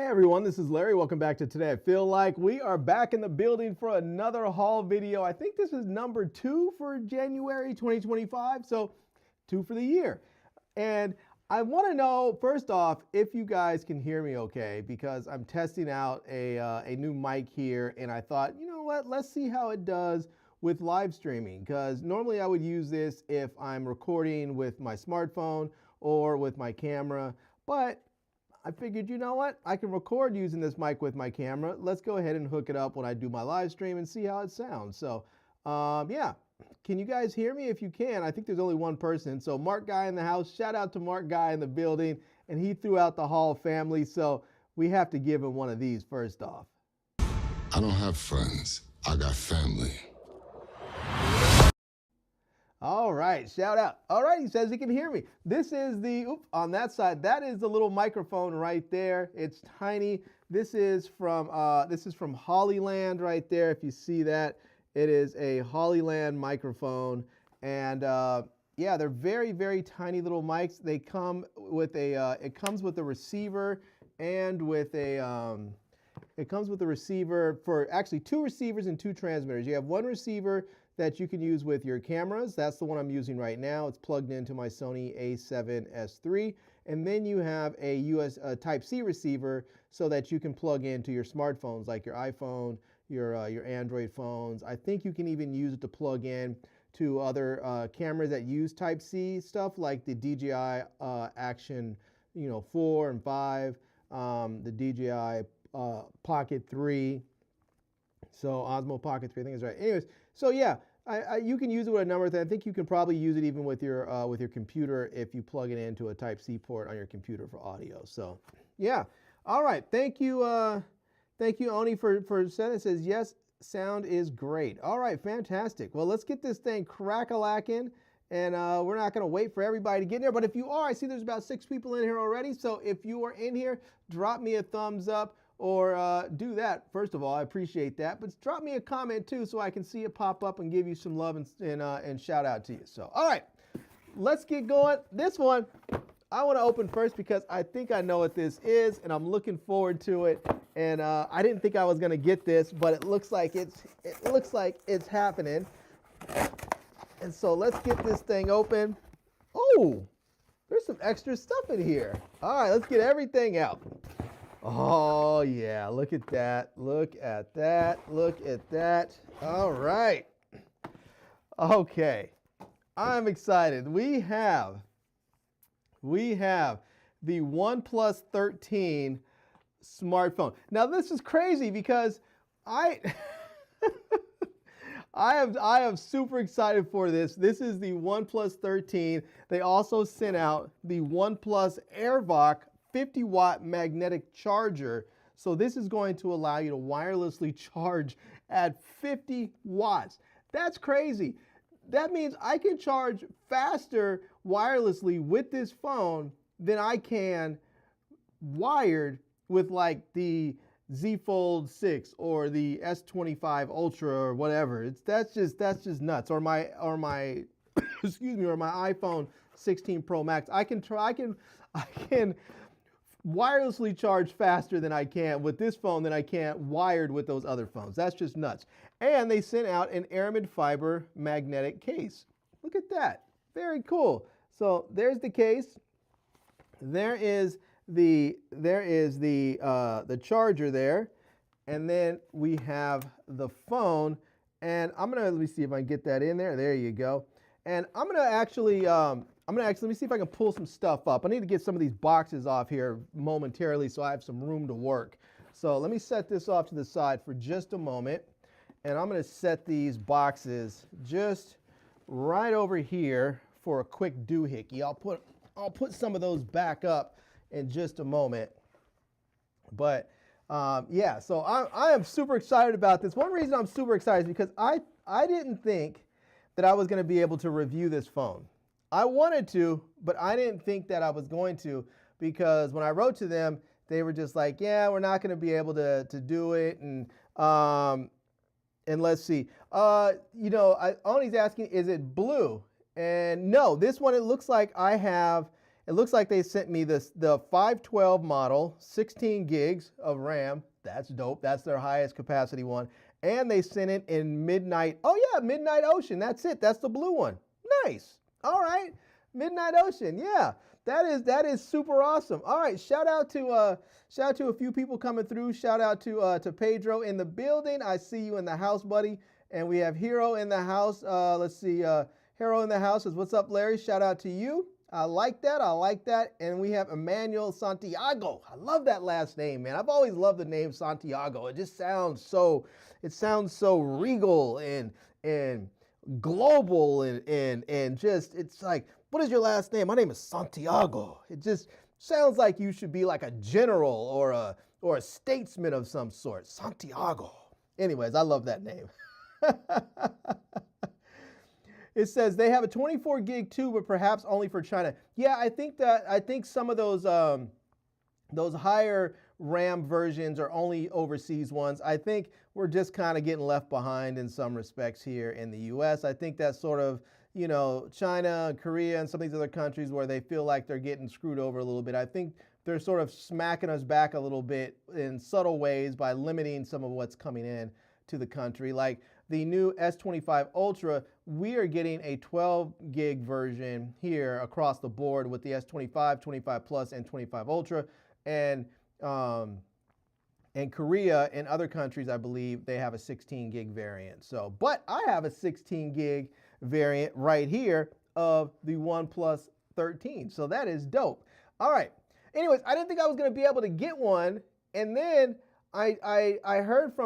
Hey everyone, this is Larry. Welcome back to Today I Feel Like. We are back in the building for another haul video. I think this is number 2 for January 2025, so 2 for the year. And I want to know, first off, if you guys can hear me okay, because I'm testing out a new mic here, and I thought, you know what, let's see how it does with live streaming, because normally I would use this if I'm recording with my smartphone or with my camera, but I figured, you know what, I can record using this mic with my camera. Let's go ahead and hook it up when I do my live stream and see how it sounds. So yeah, can you guys hear me? If you can, I think there's only one person. So Mark Guy in the house, shout out to Mark Guy in the building, and he threw out the Hall family. So we have to give him one of these first off. I don't have friends, I got family. All right, shout out. All right, he says he can hear me. This is the, on that side, that is the little microphone right there. It's tiny. This is from Hollyland right there. If you see that, it is a Hollyland microphone. And yeah, they're very, very tiny little mics. They come with a, it comes with a receiver and with a, it comes with a receiver for actually 2 receivers and 2 transmitters. You have one receiver that you can use with your cameras. That's the one I'm using right now. It's plugged into my Sony a7S III. And then you have a Type-C receiver so that you can plug into your smartphones, like your iPhone, your Android phones. I think you can even use it to plug in to other cameras that use Type-C stuff, like the DJI Action 4 and 5, the DJI Pocket 3. So Osmo Pocket 3, I think is right. Anyways, so yeah, you can use it with a number of things. I think you can probably use it even with your computer if you plug it into a Type-C port on your computer for audio. So yeah, all right. Thank you, Oni, for sending. It says yes, sound is great. All right, fantastic. Well, let's get this thing crack-a-lacking, and we're not going to wait for everybody to get in there. But if you are, I see there's about 6 people in here already. So if you are in here, drop me a thumbs up. Or do that. First of all, I appreciate that. But drop me a comment too so I can see it pop up and give you some love and shout out to you. So, all right, let's get going. This one, I want to open first because I think I know what this is, and I'm looking forward to it. And I didn't think I was going to get this, but it looks like it's happening. And so let's get this thing open. Oh, there's some extra stuff in here. All right, let's get everything out. Oh yeah, look at that, look at that, look at that. All right. Okay, I'm excited. We have the OnePlus 13 smartphone. Now this is crazy because I am super excited for this. This is the OnePlus 13. They also sent out the OnePlus AirVoc 50-watt magnetic charger. So this is going to allow you to wirelessly charge at 50 watts. That's crazy. That means I can charge faster wirelessly with this phone than I can wired with like the Z Fold 6 or the S25 Ultra or whatever. That's just nuts. Or my excuse me, or my iPhone 16 Pro Max. I can wirelessly charge faster than I can with this phone than I can wired with those other phones. That's just nuts. And they sent out an aramid fiber magnetic case. Look at that. Very cool. So there's the case. There is the charger there. And then we have the phone. And let me see if I can get that in there. There you go. And I'm gonna actually let me see if I can pull some stuff up. I need to get some of these boxes off here momentarily so I have some room to work. So let me set this off to the side for just a moment. And I'm gonna set these boxes just right over here for a quick doohickey. I'll put some of those back up in just a moment. But yeah, so I am super excited about this. One reason I'm super excited is because I didn't think that I was gonna be able to review this phone. I wanted to, but I didn't think that I was going to, because when I wrote to them, they were just like, yeah, we're not going to be able to do it. And let's see, Oni's asking, is it blue? And no, this one, it looks like It looks like they sent me the 512 model, 16 gigs of RAM. That's dope. That's their highest capacity one. And they sent it in Midnight. Oh yeah, Midnight Ocean. That's it. That's the blue one. Nice. All right. Midnight Ocean. Yeah. That is super awesome. All right. Shout out to a few people coming through. Shout out to Pedro in the building. I see you in the house, buddy. And we have Hero in the house. Let's see. Hero in the house says, "What's up, Larry?" Shout out to you. I like that. I like that. And we have Emmanuel Santiago. I love that last name, man. I've always loved the name Santiago. It just sounds so, regal and global and just, it's like, what is your last name? My name is Santiago. It just sounds like you should be like a general or a statesman of some sort. Santiago. Anyways, I love that name. It says they have a 24 gig too, but perhaps only for China. Yeah, I think some of those higher RAM versions are only overseas ones. I think we're just kind of getting left behind in some respects here in the US. I think that's sort of, China, Korea, and some of these other countries where they feel like they're getting screwed over a little bit. I think they're sort of smacking us back a little bit in subtle ways by limiting some of what's coming in to the country. Like the new S25 Ultra, we are getting a 12 gig version here across the board with the S25, 25 Plus, and 25 Ultra. And in Korea and other countries, I believe they have a 16 gig variant. So, but I have a 16 gig variant right here of the OnePlus 13. So that is dope. All right. Anyways, I didn't think I was going to be able to get one. And then I heard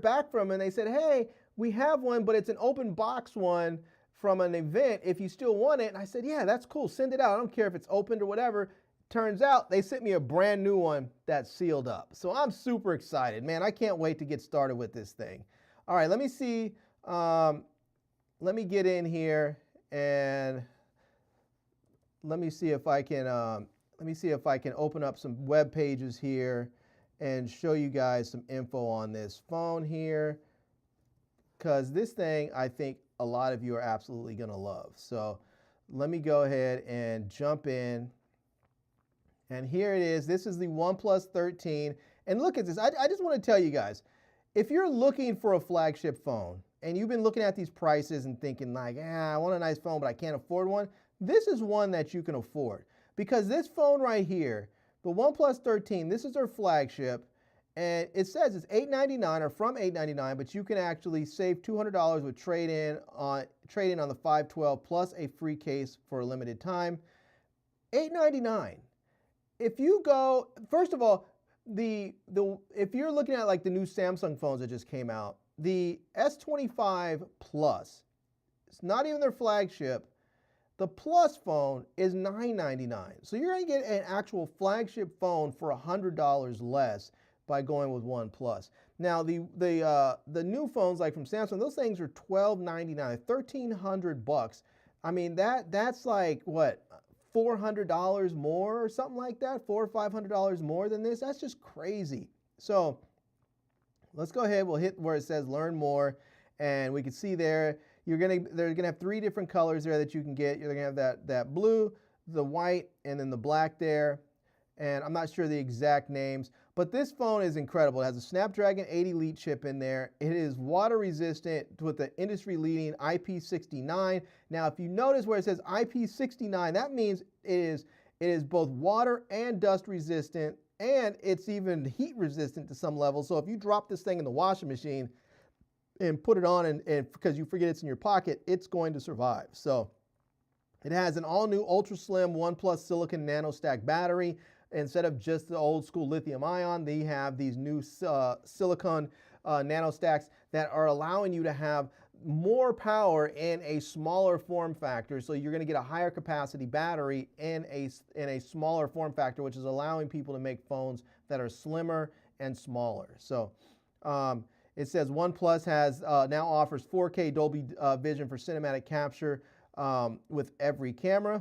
back from them and they said, "Hey, we have one, but it's an open box one from an event if you still want it." And I said, "Yeah, that's cool. Send it out. I don't care if it's opened or whatever." Turns out they sent me a brand new one that's sealed up. So I'm super excited, man. I can't wait to get started with this thing. All right, let me see. Let me get in here and let me see if I can open up some web pages here and show you guys some info on this phone here, because this thing I think a lot of you are absolutely going to love. So let me go ahead and jump in. And here it is. This is the OnePlus 13. And look at this. I just want to tell you guys, if you're looking for a flagship phone and you've been looking at these prices and thinking like, I want a nice phone, but I can't afford one, this is one that you can afford. Because this phone right here, the OnePlus 13, this is their flagship. And it says it's $899 or from $899, but you can actually save $200 with trade-in on the 512 plus a free case for a limited time. $899. If you go, first of all, if you're looking at like the new Samsung phones that just came out, the S25 Plus, it's not even their flagship. The Plus phone is $999. So you're going to get an actual flagship phone for $100 less by going with OnePlus. Now the new phones like from Samsung, those things are $1,299, $1,300. I mean that's like what, $400 more or something like that, $400 or $500 more than this. That's just crazy. So let's go ahead. We'll hit where it says learn more, and we can see there they're gonna have 3 different colors there that you can get. You're gonna have that blue, the white, and then the black there. And I'm not sure the exact names, but this phone is incredible. It has a Snapdragon 8 Elite chip in there. It is water resistant with the industry leading IP69. Now, if you notice where it says IP69, that means it is both water and dust resistant, and it's even heat resistant to some level. So if you drop this thing in the washing machine and put it on and because you forget it's in your pocket, it's going to survive. So it has an all new ultra slim OnePlus silicon nano stack battery. Instead of just the old school lithium ion, they have these new silicon nano stacks that are allowing you to have more power in a smaller form factor. So you're going to get a higher capacity battery in a smaller form factor, which is allowing people to make phones that are slimmer and smaller. So it says OnePlus has now offers 4K Dolby Vision for cinematic capture with every camera.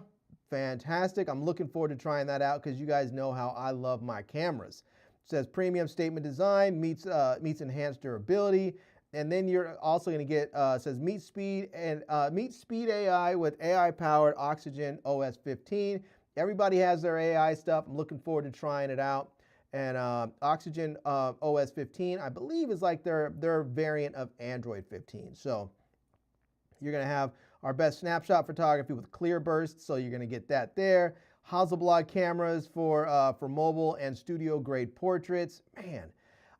Fantastic. I'm looking forward to trying that out because you guys know how I love my cameras. It says premium statement design meets enhanced durability. And then you're also going to get, says meet speed AI with AI powered Oxygen OS 15. everybody has their AI stuff. I'm looking forward to trying it out. And Oxygen OS 15, I believe, is like their variant of Android 15. So you're going to have our best snapshot photography with clear bursts, so you're going to get that there. Hasselblad cameras for mobile and studio grade portraits. Man,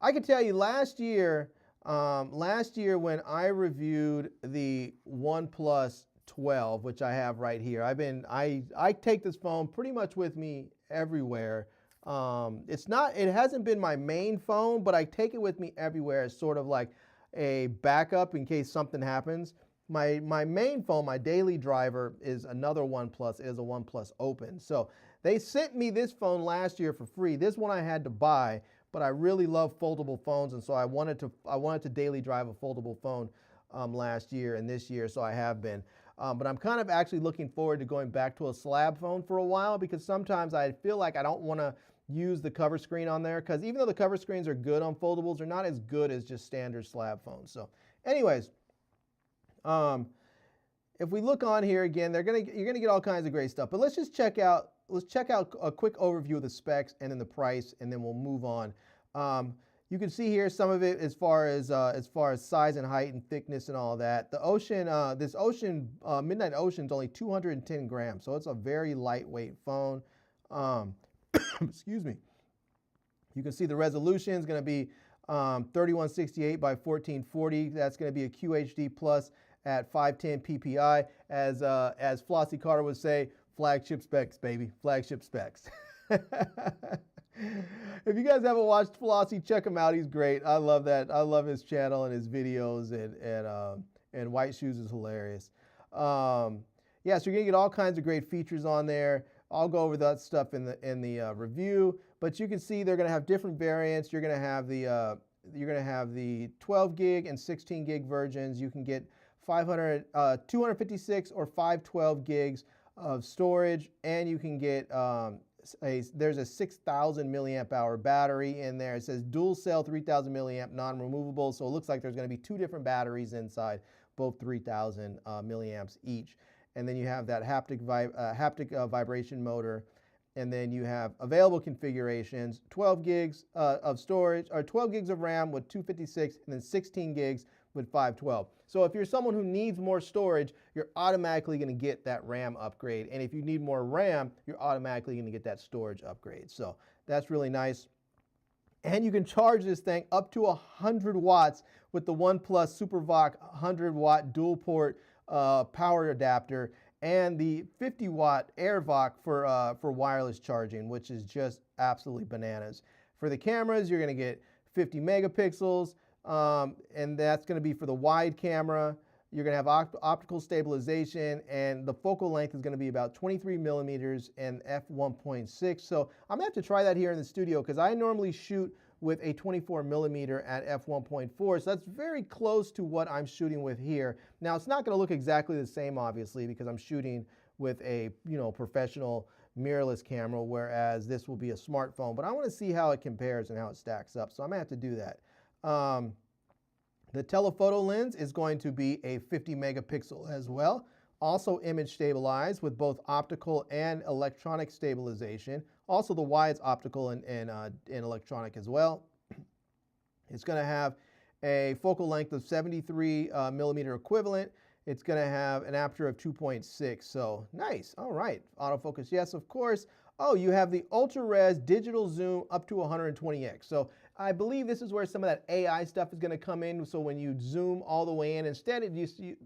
I can tell you last year when I reviewed the OnePlus 12, which I have right here, I take this phone pretty much with me everywhere. It hasn't been my main phone, but I take it with me everywhere as sort of like a backup in case something happens. My main phone, my daily driver, is another OnePlus. It is a OnePlus Open. So they sent me this phone last year for free. This one I had to buy, but I really love foldable phones, and so I wanted to daily drive a foldable phone last year and this year, so I have been. But I'm kind of actually looking forward to going back to a slab phone for a while, because sometimes I feel like I don't want to use the cover screen on there, because even though the cover screens are good on foldables, they're not as good as just standard slab phones. So anyways, if we look on here again, you're gonna get all kinds of great stuff. But let's check out a quick overview of the specs and then the price, and then we'll move on. You can see here some of it as far as size and height and thickness and all that. The Ocean, this Ocean Midnight Ocean is only 210 grams, so it's a very lightweight phone. Excuse me. You can see the resolution is going to be 3168 by 1440. That's going to be a QHD plus at 510 PPI. As Flossie Carter would say, flagship specs, baby, flagship specs. If you guys haven't watched Flossie, check him out. He's great. I love that. I love his channel and his videos, and White Shoes is hilarious. Yeah, so you're gonna get all kinds of great features on there. I'll go over that stuff in the review, but you can see they're going to have different variants. You're going to have the 12 gig and 16 gig versions. You can get 256 or 512 gigs of storage, and you can get there's a 6,000 milliamp hour battery in there. It says dual cell 3,000 milliamp non-removable, so it looks like there's going to be two different batteries inside, both 3,000 milliamps each. And then you have that haptic vibration motor, and then you have available configurations: 12 gigs of storage, or 12 gigs of RAM with 256, and then 16 gigs with 512. So if you're someone who needs more storage, you're automatically going to get that RAM upgrade, and if you need more RAM, you're automatically going to get that storage upgrade. So that's really nice. And you can charge this thing up to 100 watts with the OnePlus SuperVOC 100-watt dual port power adapter, and the 50-watt AirVOC for wireless charging, which is just absolutely bananas. For the cameras, you're going to get 50 megapixels, and that's going to be for the wide camera. You're going to have optical stabilization, and the focal length is going to be about 23 millimeters and f1.6. So I'm going to have to try that here in the studio, because I normally shoot with a 24 millimeter at f1.4, so that's very close to what I'm shooting with here. Now, it's not going to look exactly the same, obviously, because I'm shooting with a professional mirrorless camera, whereas this will be a smartphone. But I want to see how it compares and how it stacks up, so I'm going to have to do that. The telephoto lens is going to be a 50 megapixel as well. Also image stabilized with both optical and electronic stabilization. Also the wide's optical and electronic as well. It's going to have a focal length of 73 millimeter equivalent. It's going to have an aperture of 2.6. So nice. All right. Autofocus, yes, of course. Oh, you have the ultra-res digital zoom up to 120x. So I believe this is where some of that AI stuff is going to come in. So when you zoom all the way in, instead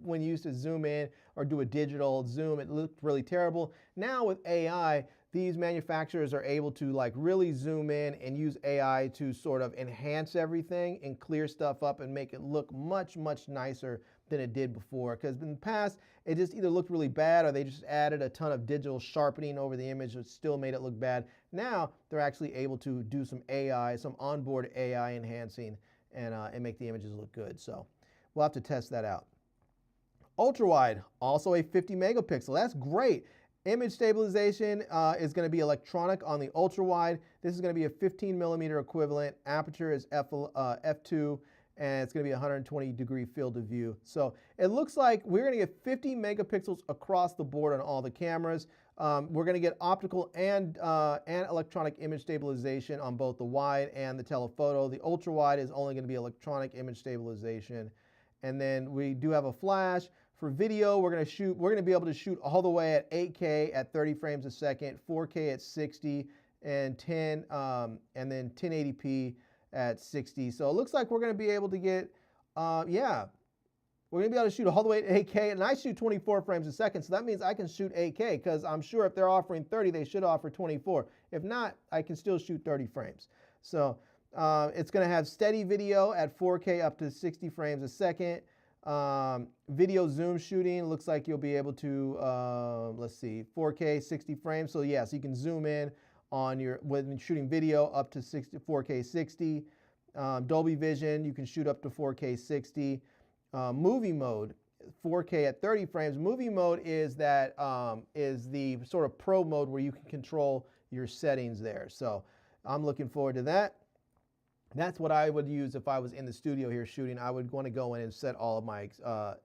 when you used to zoom in or do a digital zoom, it looked really terrible. Now with AI, these manufacturers are able to like really zoom in and use AI to sort of enhance everything and clear stuff up and make it look much, much nicer than it did before. Because in the past, it just either looked really bad or they just added a ton of digital sharpening over the image, which still made it look bad. Now they're actually able to do some AI, some onboard AI enhancing, and make the images look good. So we'll have to test that out. Ultra wide, also a 50 megapixel. That's great. Image stabilization is going to be electronic on the ultra wide. This is going to be a 15 millimeter equivalent. Aperture is f2. And it's going to be 120-degree field of view. So it looks like we're going to get 50 megapixels across the board on all the cameras. We're going to get optical and electronic image stabilization on both the wide and the telephoto. The ultra wide is only going to be electronic image stabilization. And then we do have a flash. For video, we're going to be able to shoot all the way at 8K at 30 frames a second, 4K at 60, and then 1080p at 60. So it looks like we're going to be able to get, we're going to be able to shoot all the way at 8K, and I shoot 24 frames a second, so that means I can shoot 8K, because I'm sure if they're offering 30, they should offer 24. If not, I can still shoot 30 frames. So it's going to have steady video at 4K up to 60 frames a second. Video zoom shooting, looks like you'll be able to, 4K 60 frames. So yes, you can zoom in on when shooting video up to 4K 60. Dolby Vision, you can shoot up to 4K 60. Movie mode, 4K at 30 frames. Movie mode is the sort of pro mode where you can control your settings there. So I'm looking forward to that. That's what I would use if I was in the studio here shooting. I would want to go in and set all of my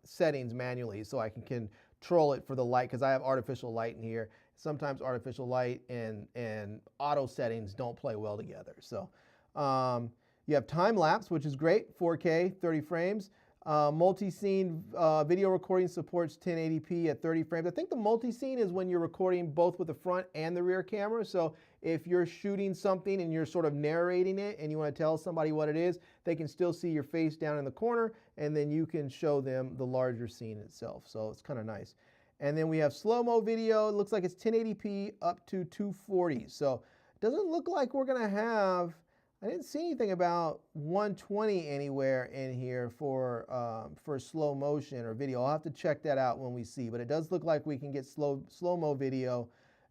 settings manually so I can control it for the light, because I have artificial light in here. Sometimes artificial light and auto settings don't play well together. So you have time lapse, which is great, 4K, 30 frames. Multi-scene video recording supports 1080p at 30 frames. I think the multi-scene is when you're recording both with the front and the rear camera. So if you're shooting something and you're sort of narrating it and you want to tell somebody what it is, they can still see your face down in the corner, and then you can show them the larger scene itself. So it's kind of nice. And then we have slow-mo video. It looks like it's 1080p up to 240. So it doesn't look like we're going to have, I didn't see anything about 120 anywhere in here for slow motion or video. I'll have to check that out when we see, but it does look like we can get slow-mo video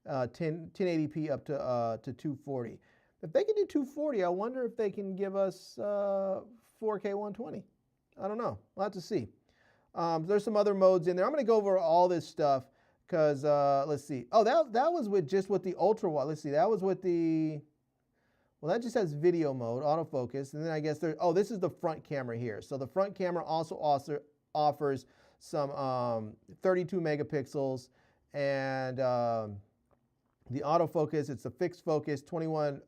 1080p up to 240. If they can do 240, I wonder if they can give us 4K 120. I don't know. We'll have to see. There's some other modes in there. I'm going to go over all this stuff because, let's see. Oh, that was with the ultra wide. Let's see. That was with the... Well, that just has video mode, autofocus, and then I guess this is the front camera here. So the front camera also offers some 32 megapixels, and the autofocus, it's a fixed focus, 21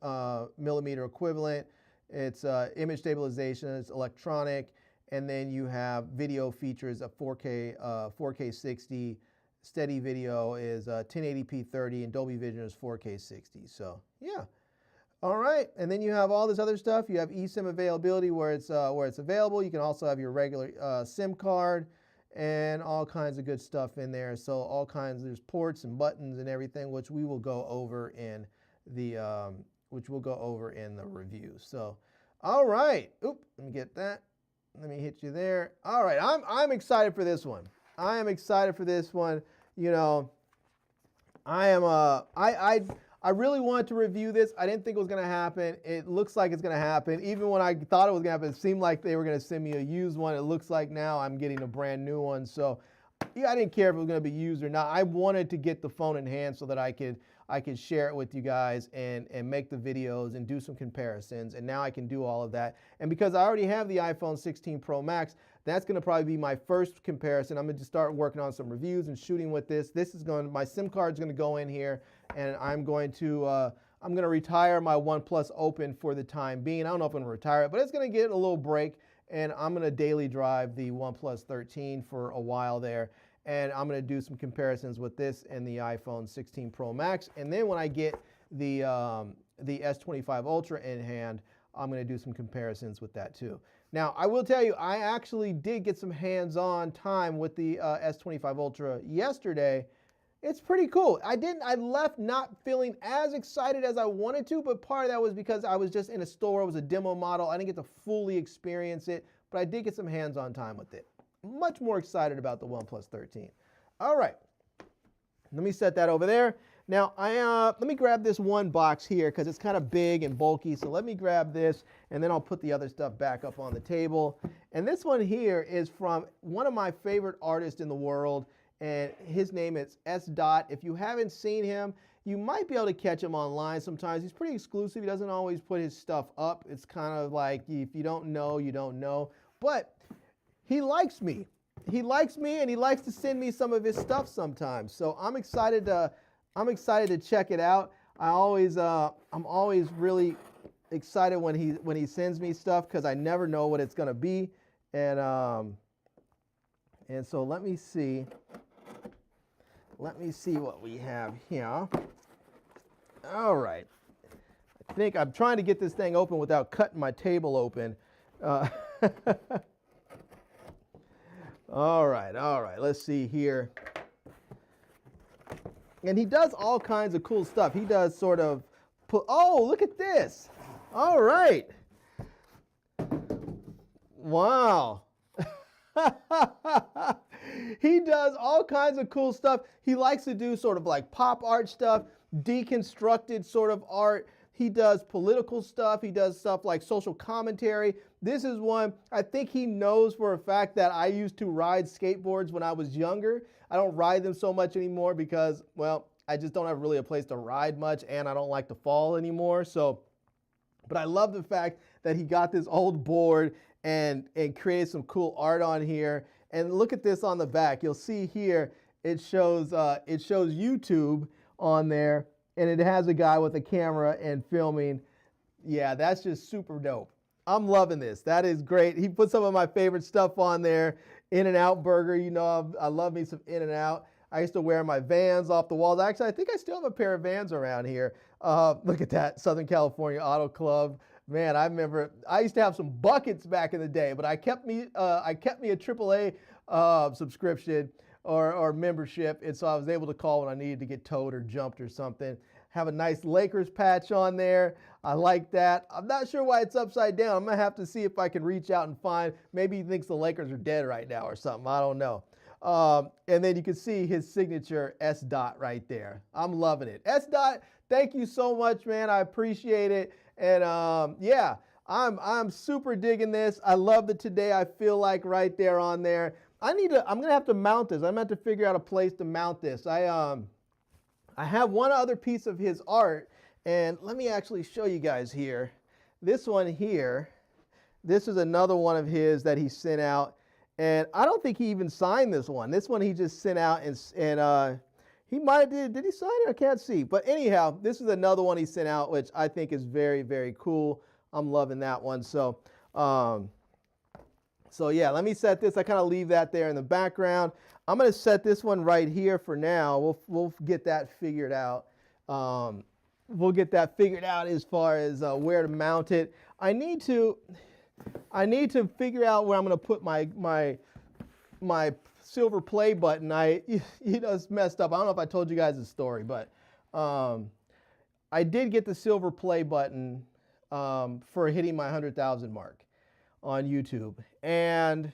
millimeter equivalent. It's image stabilization, it's electronic, and then you have video features of 4K 60. Steady video is 1080p 30, and Dolby Vision is 4K 60. So yeah. All right, and then you have all this other stuff. You have eSIM availability where it's available. You can also have your regular SIM card and all kinds of good stuff in there. So all kinds, there's ports and buttons and everything, which we will go over in the review. So, all right. Oop, let me get that. Let me hit you there. All right, I'm excited for this one. I am excited for this one. You know, I really wanted to review this. I didn't think it was going to happen. It looks like it's going to happen. Even when I thought it was going to happen, it seemed like they were going to send me a used one. It looks like now I'm getting a brand new one. So yeah, I didn't care if it was going to be used or not. I wanted to get the phone in hand so that I could share it with you guys and make the videos and do some comparisons. And now I can do all of that. And because I already have the iPhone 16 Pro Max, that's going to probably be my first comparison. I'm going to start working on some reviews and shooting with this. My SIM card is going to go in here, and I'm going to retire my OnePlus Open for the time being. I don't know if I'm going to retire it, but it's going to get a little break, and I'm going to daily drive the OnePlus 13 for a while there. And I'm going to do some comparisons with this and the iPhone 16 Pro Max. And then when I get the S25 Ultra in hand, I'm going to do some comparisons with that too. Now, I will tell you, I actually did get some hands-on time with the S25 Ultra yesterday. It's pretty cool. I left not feeling as excited as I wanted to, but part of that was because I was just in a store. It was a demo model. I didn't get to fully experience it, but I did get some hands-on time with it. Much more excited about the OnePlus 13. All right, let me set that over there. Now, let me grab this one box here because it's kind of big and bulky. So let me grab this, and then I'll put the other stuff back up on the table. And this one here is from one of my favorite artists in the world, and his name is S. Dot. If you haven't seen him, you might be able to catch him online sometimes. He's pretty exclusive. He doesn't always put his stuff up. It's kind of like if you don't know, you don't know. But he likes me. He likes me, and he likes to send me some of his stuff sometimes. So I'm excited to I'm excited to check it out. I'm always really excited when he sends me stuff because I never know what it's gonna be, and so let me see what we have here. All right, I think I'm trying to get this thing open without cutting my table open. All right, let's see here. And he does all kinds of cool stuff. He does sort of oh, look at this. All right. Wow. He does all kinds of cool stuff. He likes to do sort of like pop art stuff, deconstructed sort of art. He does political stuff. He does stuff like social commentary. This is one, I think he knows for a fact that I used to ride skateboards when I was younger. I don't ride them so much anymore because, well, I just don't have really a place to ride much, and I don't like to fall anymore. So, but I love the fact that he got this old board and created some cool art on here. And look at this on the back. You'll see here it shows YouTube on there, and it has a guy with a camera and filming. Yeah, that's just super dope. I'm loving this. That is great. He put some of my favorite stuff on there. In-N-Out Burger, you know, I love me some In-N-Out. I used to wear my Vans off the walls. Actually, I think I still have a pair of Vans around here. Look at that, Southern California Auto Club. Man, I remember I used to have some buckets back in the day, but I kept me a AAA subscription or membership, and so I was able to call when I needed to get towed or jumped or something. Have a nice Lakers patch on there. I like that. I'm not sure why it's upside down. I'm gonna have to see if I can reach out and find. Maybe he thinks the Lakers are dead right now or something. I don't know. And then you can see his signature S. Dot right there. I'm loving it. S. Dot, thank you so much, man. I appreciate it. And yeah, I'm super digging this. I love the Today I Feel Like right there on there. I'm gonna have to mount this. I'm gonna have to figure out a place to mount this. I have one other piece of his art, and let me actually show you guys here. This one here, this is another one of his that he sent out, and I don't think he even signed this one. This one he just sent out, and he might have did he sign it? I can't see. But anyhow, this is another one he sent out, which I think is very, very cool. I'm loving that one. So, so yeah, let me set this. I kind of leave that there in the background. I'm going to set this one right here for now. We'll get that figured out. We'll get that figured out as far as where to mount it. I need to figure out where I'm going to put my silver play button. It's messed up. I don't know if I told you guys the story, but I did get the silver play button for hitting my 100,000 mark on YouTube, and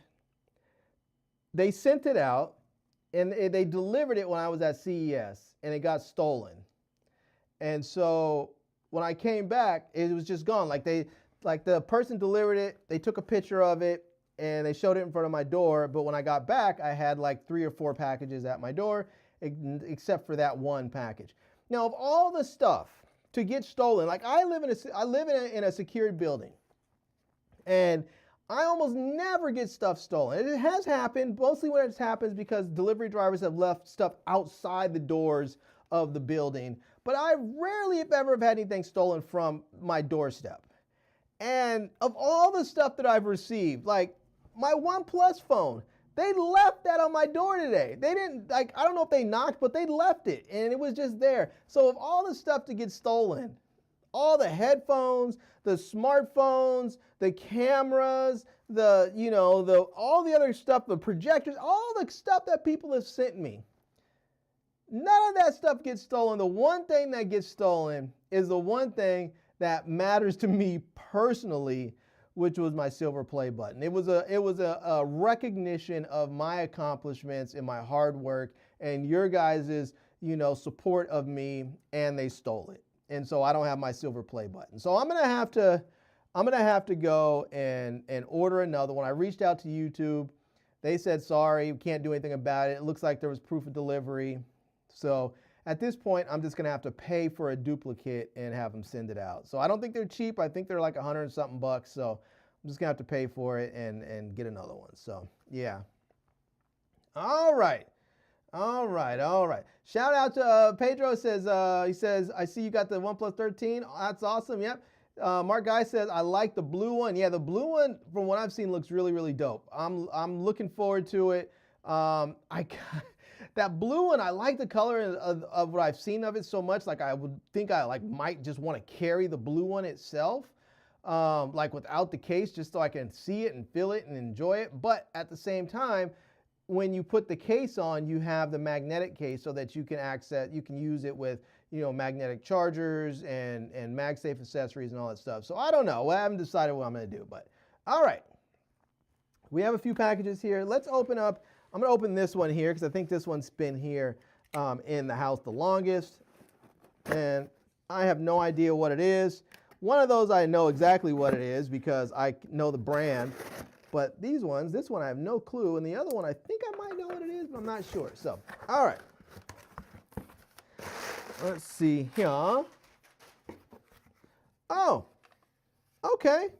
they sent it out. And they delivered it when I was at CES, and it got stolen. And so when I came back, it was just gone. Like the person delivered it, they took a picture of it, and they showed it in front of my door. But when I got back, I had like 3 or 4 packages at my door, except for that one package. Now, of all the stuff to get stolen, like I live in a secured building, and I almost never get stuff stolen. It has happened, mostly when it happens because delivery drivers have left stuff outside the doors of the building. But I rarely, if ever, have had anything stolen from my doorstep. And of all the stuff that I've received, like my OnePlus phone, they left that on my door today. They didn't, I don't know if they knocked, but they left it, and it was just there. So of all the stuff to get stolen, all the headphones, the smartphones, the cameras, all the other stuff, the projectors, all the stuff that people have sent me, none of that stuff gets stolen. The one thing that gets stolen is the one thing that matters to me personally, which was my silver play button. It was a recognition of my accomplishments and my hard work and your guys' support of me, and they stole it. And so I don't have my silver play button. So I'm gonna have to go and order another one. I reached out to YouTube. They said, sorry, we can't do anything about it. It looks like there was proof of delivery. So at this point, I'm just gonna have to pay for a duplicate and have them send it out. So I don't think they're cheap. I think they're like $100 and something bucks. So I'm just gonna have to pay for it and get another one. So yeah. All right. All right, all right. Shout out to Pedro says, he says, I see you got the OnePlus 13. That's awesome, yep. Mark Guy says, I like the blue one. Yeah, the blue one, from what I've seen, looks really, really dope. I'm looking forward to it. That blue one, I like the color of what I've seen of it so much. Like I would think I might just want to carry the blue one itself, like without the case, just so I can see it and feel it and enjoy it. But at the same time, when you put the case on, you have the magnetic case so that you can use it with, magnetic chargers and MagSafe accessories and all that stuff. So I don't know. I haven't decided what I'm going to do, but all right. We have a few packages here. Let's open up. I'm going to open this one here because I think this one's been here in the house the longest. And I have no idea what it is. One of those I know exactly what it is because I know the brand. But these ones, this one I have no clue, and the other one I think I might know what it is, but I'm not sure. So, all right. Let's see here. Oh, okay.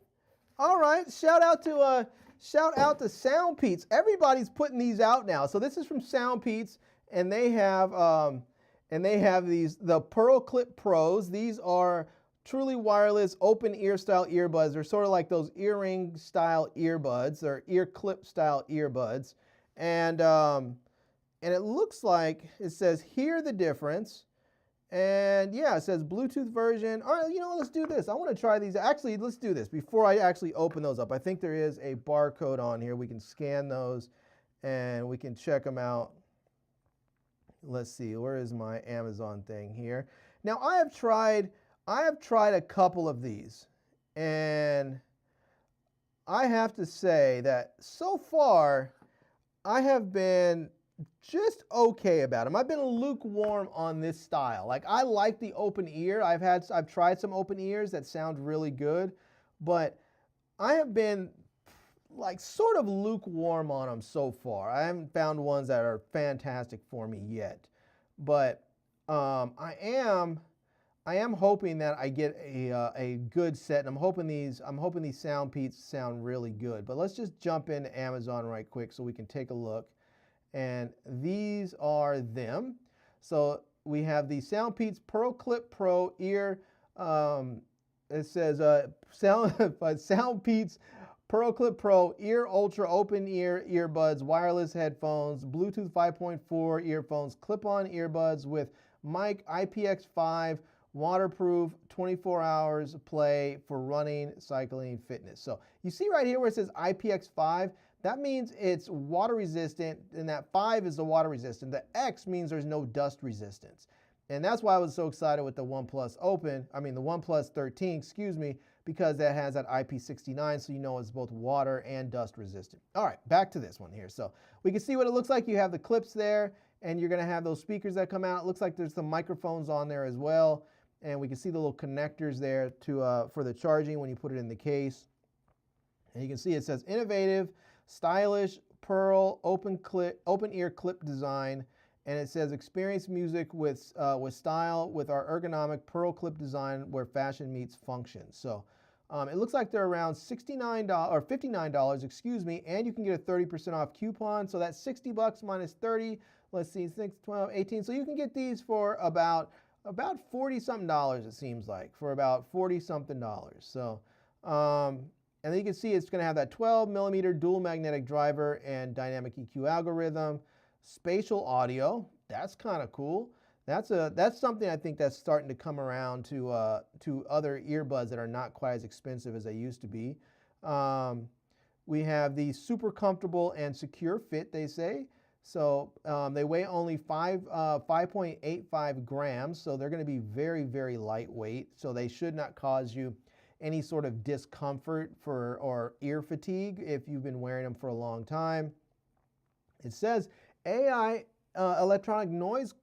All right. Shout out to SoundPeats. Everybody's putting these out now. So this is from SoundPeats, and they have the Pearl Clip Pros. These are truly wireless, open ear style earbuds. They're sort of like those earring style earbuds. They're ear clip style earbuds. And it looks like it says, hear the difference. And yeah, it says Bluetooth version. All right, let's do this. I want to try these. Actually, let's do this before I actually open those up. I think there is a barcode on here. We can scan those and we can check them out. Let's see, where is my Amazon thing here? Now, I have tried a couple of these, and I have to say that so far, I have been just okay about them. I've been lukewarm on this style. Like, I like the open ear. I've tried some open ears that sound really good, but I have been like sort of lukewarm on them so far. I haven't found ones that are fantastic for me yet, but I am hoping that I get a good set, and I'm hoping these SoundPeats sound really good. But let's just jump into Amazon right quick so we can take a look. And these are them. So we have the SoundPeats Pearl Clip Pro ear. It says SoundPeats Pearl Clip Pro ear ultra open ear earbuds, wireless headphones, Bluetooth 5.4 earphones, clip-on earbuds with mic, IPX5, waterproof, 24 hours play for running, cycling, fitness. So you see right here where it says IPX5, that means it's water resistant, and that 5 is the water resistant. The X means there's no dust resistance. And that's why I was so excited with the OnePlus 13, because that has that IP69, so you know it's both water and dust resistant. All right, back to this one here. So we can see what it looks like. You have the clips there, and you're gonna have those speakers that come out. It looks like there's some microphones on there as well. And we can see the little connectors there for the charging when you put it in the case. And you can see it says innovative, stylish, Pearl, open ear clip design. And it says experience music with style with our ergonomic Pearl clip design where fashion meets function. So it looks like they're around $69 or $59, excuse me, and you can get a 30% off coupon. So that's $60 minus 30. Let's see, 6, 12, 18. So you can get these for about $40-something, it seems like, for about $40-something. So, and then you can see it's going to have that 12mm dual magnetic driver and dynamic EQ algorithm, spatial audio. That's kind of cool. That's something I think that's starting to come around to other earbuds that are not quite as expensive as they used to be. We have the super comfortable and secure fit, they say. So they weigh only 5.85 grams, so they're going to be very, very lightweight. So they should not cause you any sort of discomfort or ear fatigue if you've been wearing them for a long time. It says AI electronic noise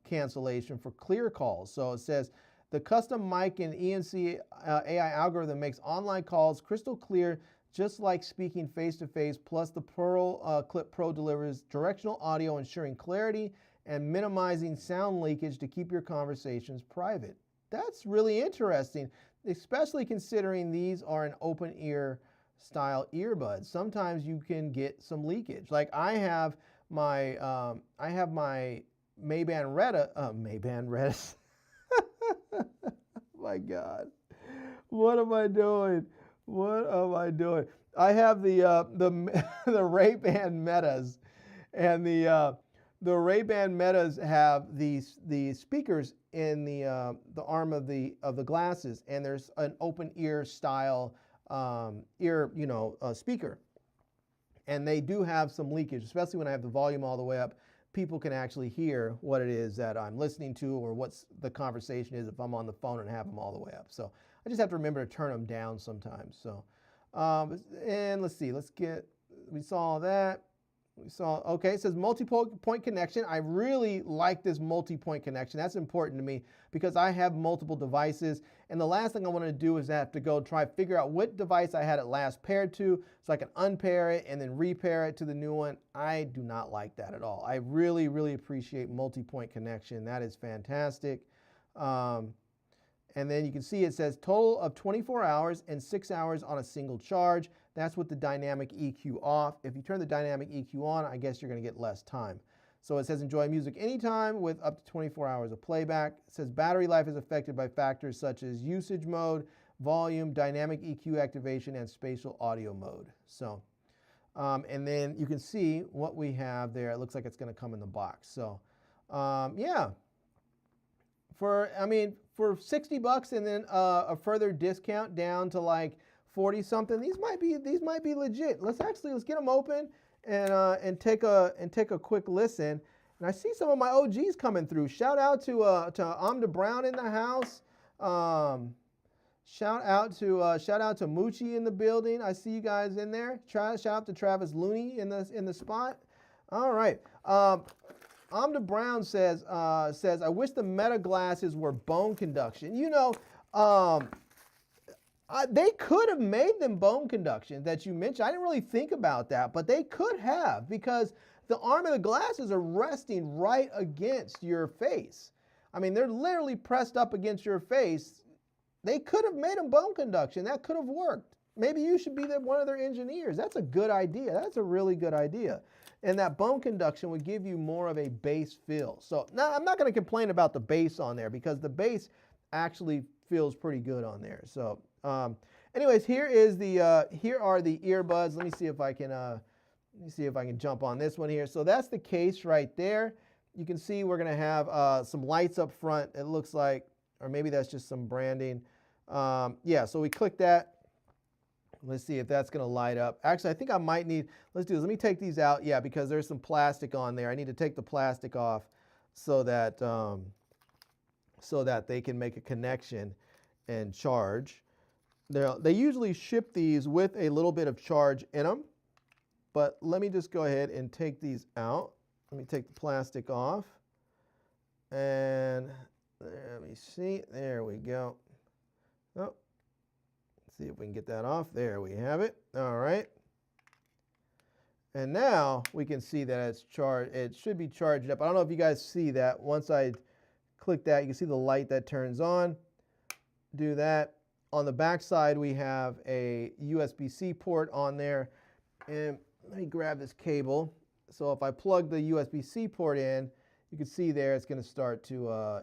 cancellation for clear calls. So it says the custom mic and ENC AI algorithm makes online calls crystal clear, just like speaking face-to-face, plus the Pearl Clip Pro delivers directional audio, ensuring clarity and minimizing sound leakage to keep your conversations private. That's really interesting, especially considering these are an open ear style earbuds. Sometimes you can get some leakage. Like I have I have my Mayban Redis. My God, what am I doing? What am I doing? I have the Ray-Ban Metas, and the Ray-Ban Metas have the speakers in the arm of the glasses, and there's an open ear style speaker, and they do have some leakage, especially when I have the volume all the way up. People can actually hear what it is that I'm listening to, or what's the conversation is if I'm on the phone and have them all the way up. So I just have to remember to turn them down sometimes. So, and let's see, we saw that. Okay, it says multi-point connection. I really like this multi-point connection. That's important to me because I have multiple devices. And the last thing I want to do is have to go try to figure out what device I had it last paired to so I can unpair it and then repair it to the new one. I do not like that at all. I really, really appreciate multi-point connection. That is fantastic. And then you can see it says total of 24 hours and 6 hours on a single charge. That's with the dynamic EQ off. If you turn the dynamic EQ on, I guess you're going to get less time. So it says enjoy music anytime with up to 24 hours of playback. It says battery life is affected by factors such as usage mode, volume, dynamic EQ activation, and spatial audio mode. So, and then you can see what we have there. It looks like it's going to come in the box. So, yeah. For 60 bucks and then a further discount down to like 40 something, these might be legit. Let's get them open and take a quick listen. And I see some of my OGs coming through. Shout out to Amda Brown in the house. Shout out to Moochie in the building. I see you guys in there. Shout out to Travis Looney in the spot. All right. Amda Brown says, I wish the Meta glasses were bone conduction. They could have made them bone conduction that you mentioned. I didn't really think about that, but they could have, because the arm of the glasses are resting right against your face. I mean, they're literally pressed up against your face. They could have made them bone conduction. That could have worked. Maybe you should be one of their engineers. That's a good idea. That's a really good idea. And that bone conduction would give you more of a bass feel. So now I'm not going to complain about the bass on there because the bass actually feels pretty good on there. So anyways, here are the earbuds. Let me see if I can jump on this one here. So that's the case right there. You can see we're going to have some lights up front. It looks like, or maybe that's just some branding. Yeah, so we click that. Let's see if that's going to light up. Actually, I think I might need, let's do this. Let me take these out. Yeah, because there's some plastic on there. I need to take the plastic off so that they can make a connection and charge. They usually ship these with a little bit of charge in them, but let me just go ahead and take these out. Let me take the plastic off. And let me see. There we go. Oh. See if we can get that off. There we have it. All right. And now we can see that it's charged. It should be charged up. I don't know if you guys see that. Once I click that, you can see the light that turns on. Do that. On the back side, we have a USB-C port on there. And let me grab this cable. So if I plug the USB-C port in, you can see there it's going to start to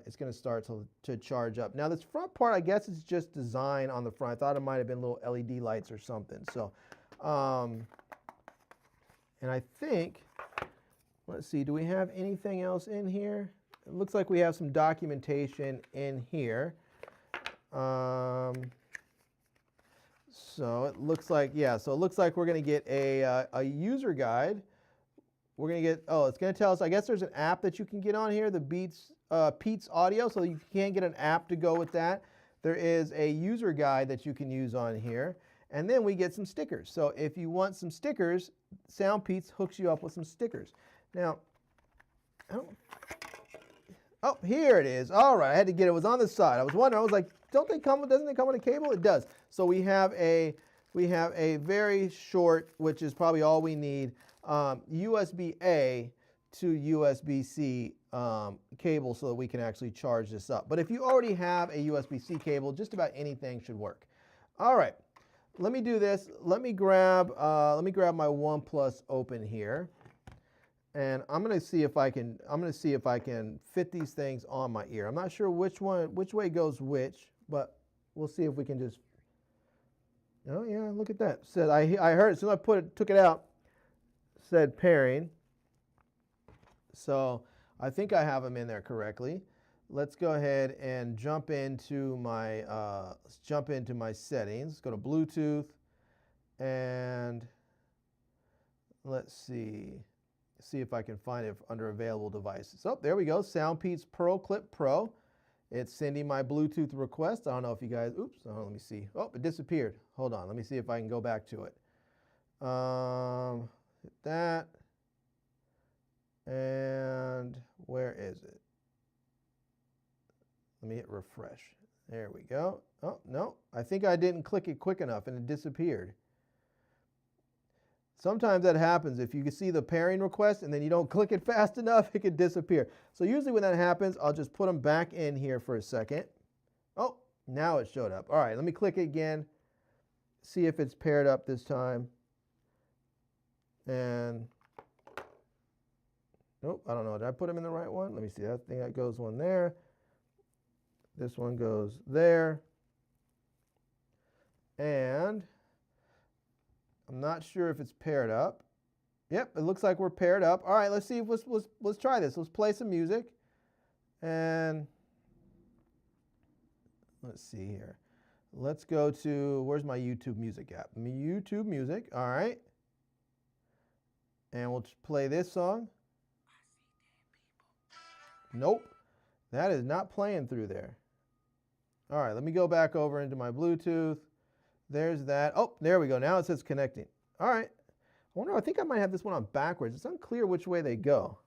charge up. Now this front part, I guess it's just design on the front. I thought it might have been little LED lights or something. So, and I think, let's see, do we have anything else in here? It looks like we have some documentation in here. So it looks like, yeah, so it looks like we're going to get a user guide. We're going to get, it's going to tell us, I guess there's an app that you can get on here, the Pete's Audio, so you can get an app to go with that. There is a user guide that you can use on here. And then we get some stickers. So if you want some stickers, Sound Pete's hooks you up with some stickers. Now, oh, here it is. All right, I had to get it. It was on the side. I was wondering, I was like, doesn't it come with a cable? It does. So we have a very short, which is probably all we need, USB-A to USB-C cable so that we can actually charge this up. But if you already have a USB-C cable, just about anything should work. All right, let me do this. Let me grab my OnePlus open here. And I'm gonna see if I can fit these things on my ear. I'm not sure which way goes which, but we'll see if we can just. Oh yeah, look at that. Said I heard as soon as I took it out, said pairing. So I think I have them in there correctly. Let's go ahead and jump into my settings. Go to Bluetooth, and let's see if I can find it under available devices. Oh, there we go. SoundPeats Pearl Clip Pro. It's sending my Bluetooth request. I don't know if you guys, oops, oh, let me see. Oh, it disappeared. Hold on, let me see if I can go back to it. Hit that. And where is it? Let me hit refresh. There we go. Oh, no, I think I didn't click it quick enough and it disappeared. Sometimes that happens. If you can see the pairing request and then you don't click it fast enough, it could disappear. So usually when that happens, I'll just put them back in here for a second. Oh, now it showed up. All right, let me click it again. See if it's paired up this time. And, nope, I don't know. Did I put them in the right one? Let me see. I think that goes one there. This one goes there. And I'm not sure if it's paired up. Yep, it looks like we're paired up. All right, let's see. Let's try this. Let's play some music. And let's see here. Let's go to, where's my YouTube Music app? YouTube Music, all right. And we'll play this song. Nope, that is not playing through there. All right, let me go back over into my Bluetooth. There's that. Oh, there we go. Now it says connecting. All right. I think I might have this one on backwards. It's unclear which way they go.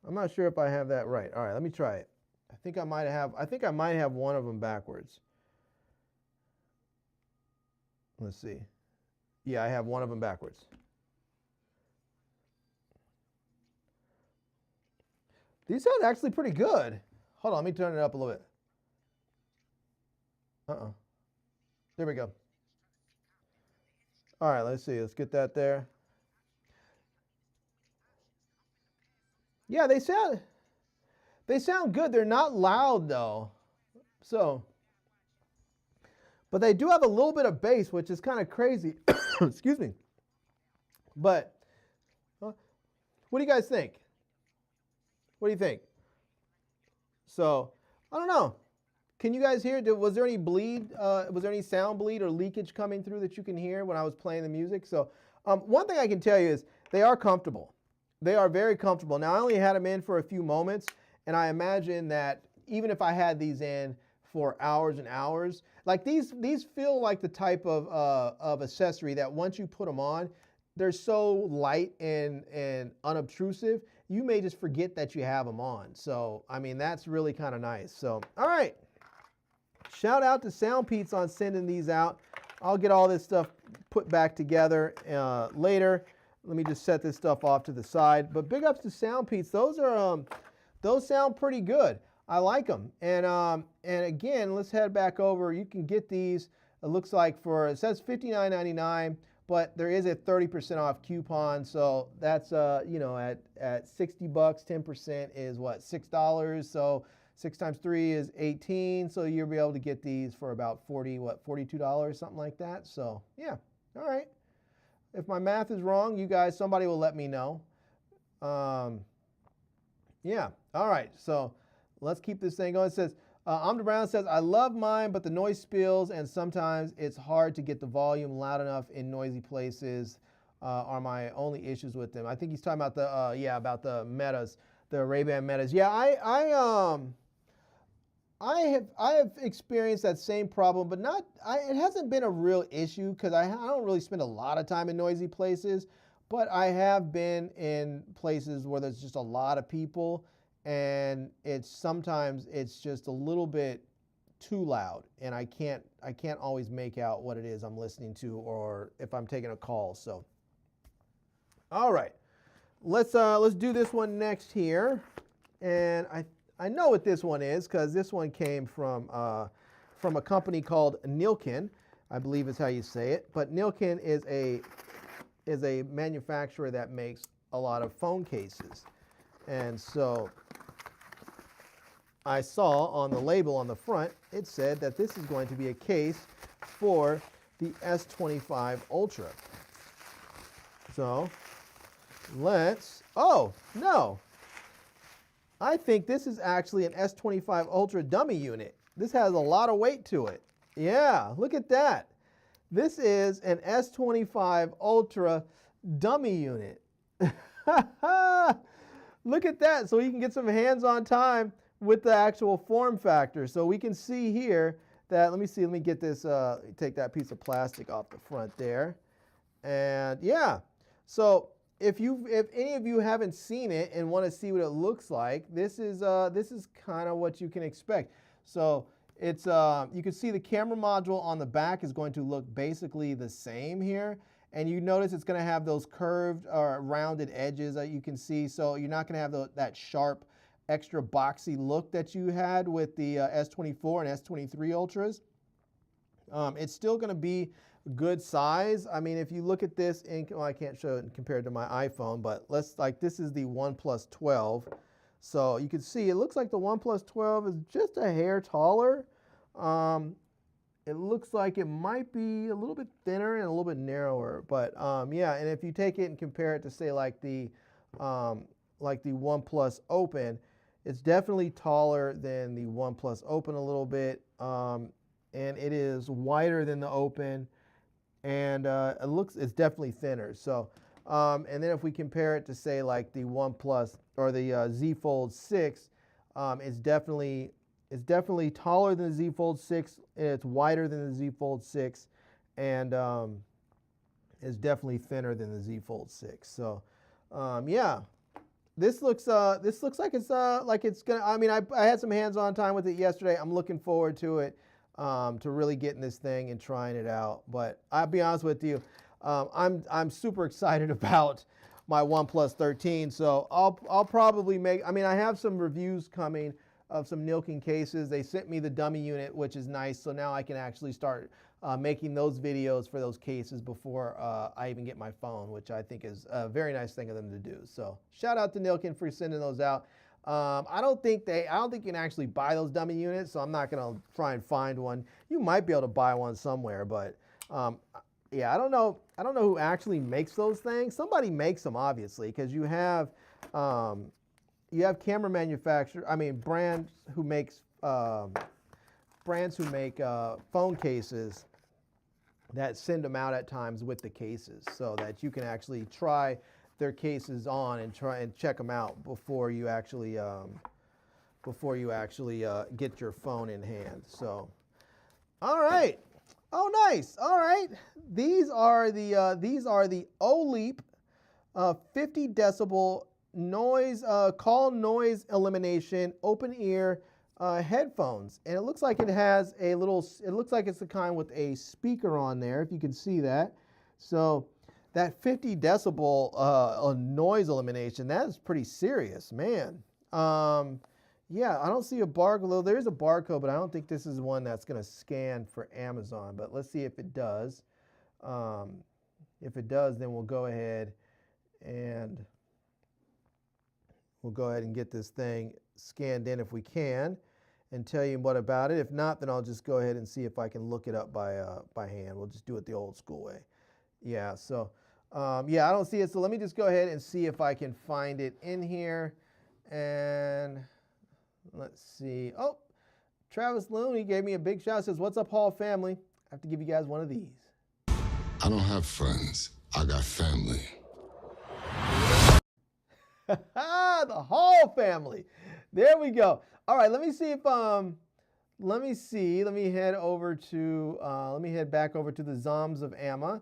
I'm not sure if I have that right. All right, let me try it. I think I might have one of them backwards. Let's see. Yeah, I have one of them backwards. These sound actually pretty good. Hold on, let me turn it up a little bit. There we go. All right, let's see. Let's get that there. Yeah, they sound good. They're not loud though. So, but they do have a little bit of bass, which is kind of crazy. Excuse me. But what do you guys think? What do you think? So, I don't know. Can you guys hear? Was there any bleed? Was there any sound bleed or leakage coming through that you can hear when I was playing the music? So one thing I can tell you is they are comfortable. They are very comfortable. Now, I only had them in for a few moments, and I imagine that even if I had these in for hours and hours, like these feel like the type of accessory that once you put them on, they're so light and unobtrusive, you may just forget that you have them on. So, I mean, that's really kind of nice. So, all right. Shout out to SoundPeats on sending these out. I'll get all this stuff put back together later. Let me just set this stuff off to the side. But big ups to SoundPeats. Those sound pretty good. I like them. And again, let's head back over. You can get these. It looks like it says $59.99, but there is a 30% off coupon. So that's at 60 bucks, 10% is what, $6. So 6 times 3 is 18, so you'll be able to get these for about $42, something like that. So yeah, all right. If my math is wrong, you guys, somebody will let me know. Yeah, all right. So let's keep this thing going. It says, Amda Brown says, I love mine, but the noise spills, and sometimes it's hard to get the volume loud enough in noisy places. Are my only issues with them. I think he's talking about the Metas, the Ray-Ban Metas. Yeah, I have experienced that same problem, but it hasn't been a real issue because I don't really spend a lot of time in noisy places, but I have been in places where there's just a lot of people, and sometimes it's just a little bit too loud, and I can't always make out what it is I'm listening to or if I'm taking a call. So, all right, let's do this one next here, and I know what this one is because this one came from a company called Nilkin, I believe is how you say it. But Nilkin is a is a manufacturer that makes a lot of phone cases. And so I saw on the label on the front, it said that this is going to be a case for the S25 Ultra. So oh, no. I think this is actually an S25 Ultra dummy unit. This has a lot of weight to it. Yeah, look at that. This is an S25 Ultra dummy unit. Look at that. So you can get some hands-on time with the actual form factor. So we can see here that, let me get this, take that piece of plastic off the front there. And yeah, so if any of you haven't seen it and want to see what it looks like, this is kind of what you can expect. So it's you can see the camera module on the back is going to look basically the same here. And you notice it's going to have those curved or rounded edges that you can see. So you're not going to have that sharp, extra boxy look that you had with the S24 and S23 Ultras. It's still going to be good size. I mean, if you look at this, well, I can't show it compared to my iPhone, but this is the OnePlus 12. So you can see it looks like the OnePlus 12 is just a hair taller. It looks like it might be a little bit thinner and a little bit narrower, but yeah. And if you take it and compare it to say like the OnePlus Open, it's definitely taller than the OnePlus Open a little bit, and it is wider than the Open, and it's definitely thinner. So, and then if we compare it to say like the OnePlus or the Z Fold 6, it's definitely taller than the Z Fold 6, and it's wider than the Z Fold 6, and is definitely thinner than the Z Fold 6. So, yeah, this looks like it's gonna. I mean, I had some hands-on time with it yesterday. I'm looking forward to it, to really getting this thing and trying it out. But I'll be honest with you, I'm super excited about my OnePlus 13. So I'll probably make. I mean, I have some reviews coming of some Nilkin cases. They sent me the dummy unit, which is nice. So now I can actually start making those videos for those cases before I even get my phone, which I think is a very nice thing of them to do. So shout out to Nilkin for sending those out. I don't think you can actually buy those dummy units, so I'm not gonna try and find one. You might be able to buy one somewhere, but yeah, I don't know who actually makes those things. Somebody makes them, obviously, because you have camera manufacturers, brands who make phone cases that send them out at times with the cases, so that you can actually try their cases on and try and check them out before you actually get your phone in hand. So, all right, oh nice, all right. These are the OLEAP 50 decibel noise call noise elimination open ear headphones, and it looks like it has a little. It looks like it's the kind with a speaker on there, if you can see that. So that 50 decibel noise elimination, that is pretty serious, man. Yeah, I don't see a barcode. Though there is a barcode, but I don't think this is one that's going to scan for Amazon. But let's see if it does. If it does, then we'll go ahead and get this thing scanned in if we can, and tell you what about it. If not, then I'll just go ahead and see if I can look it up by hand. We'll just do it the old school way. Yeah, so yeah, I don't see it. So let me just go ahead and see if I can find it in here. And let's see. Oh, Travis Looney gave me a big shout. Says, "What's up, Hall family?" I have to give you guys one of these. I don't have friends. I got family. The Hall family. There we go. All right, let me see if let me head over to let me head back over to the Zoms of Amma,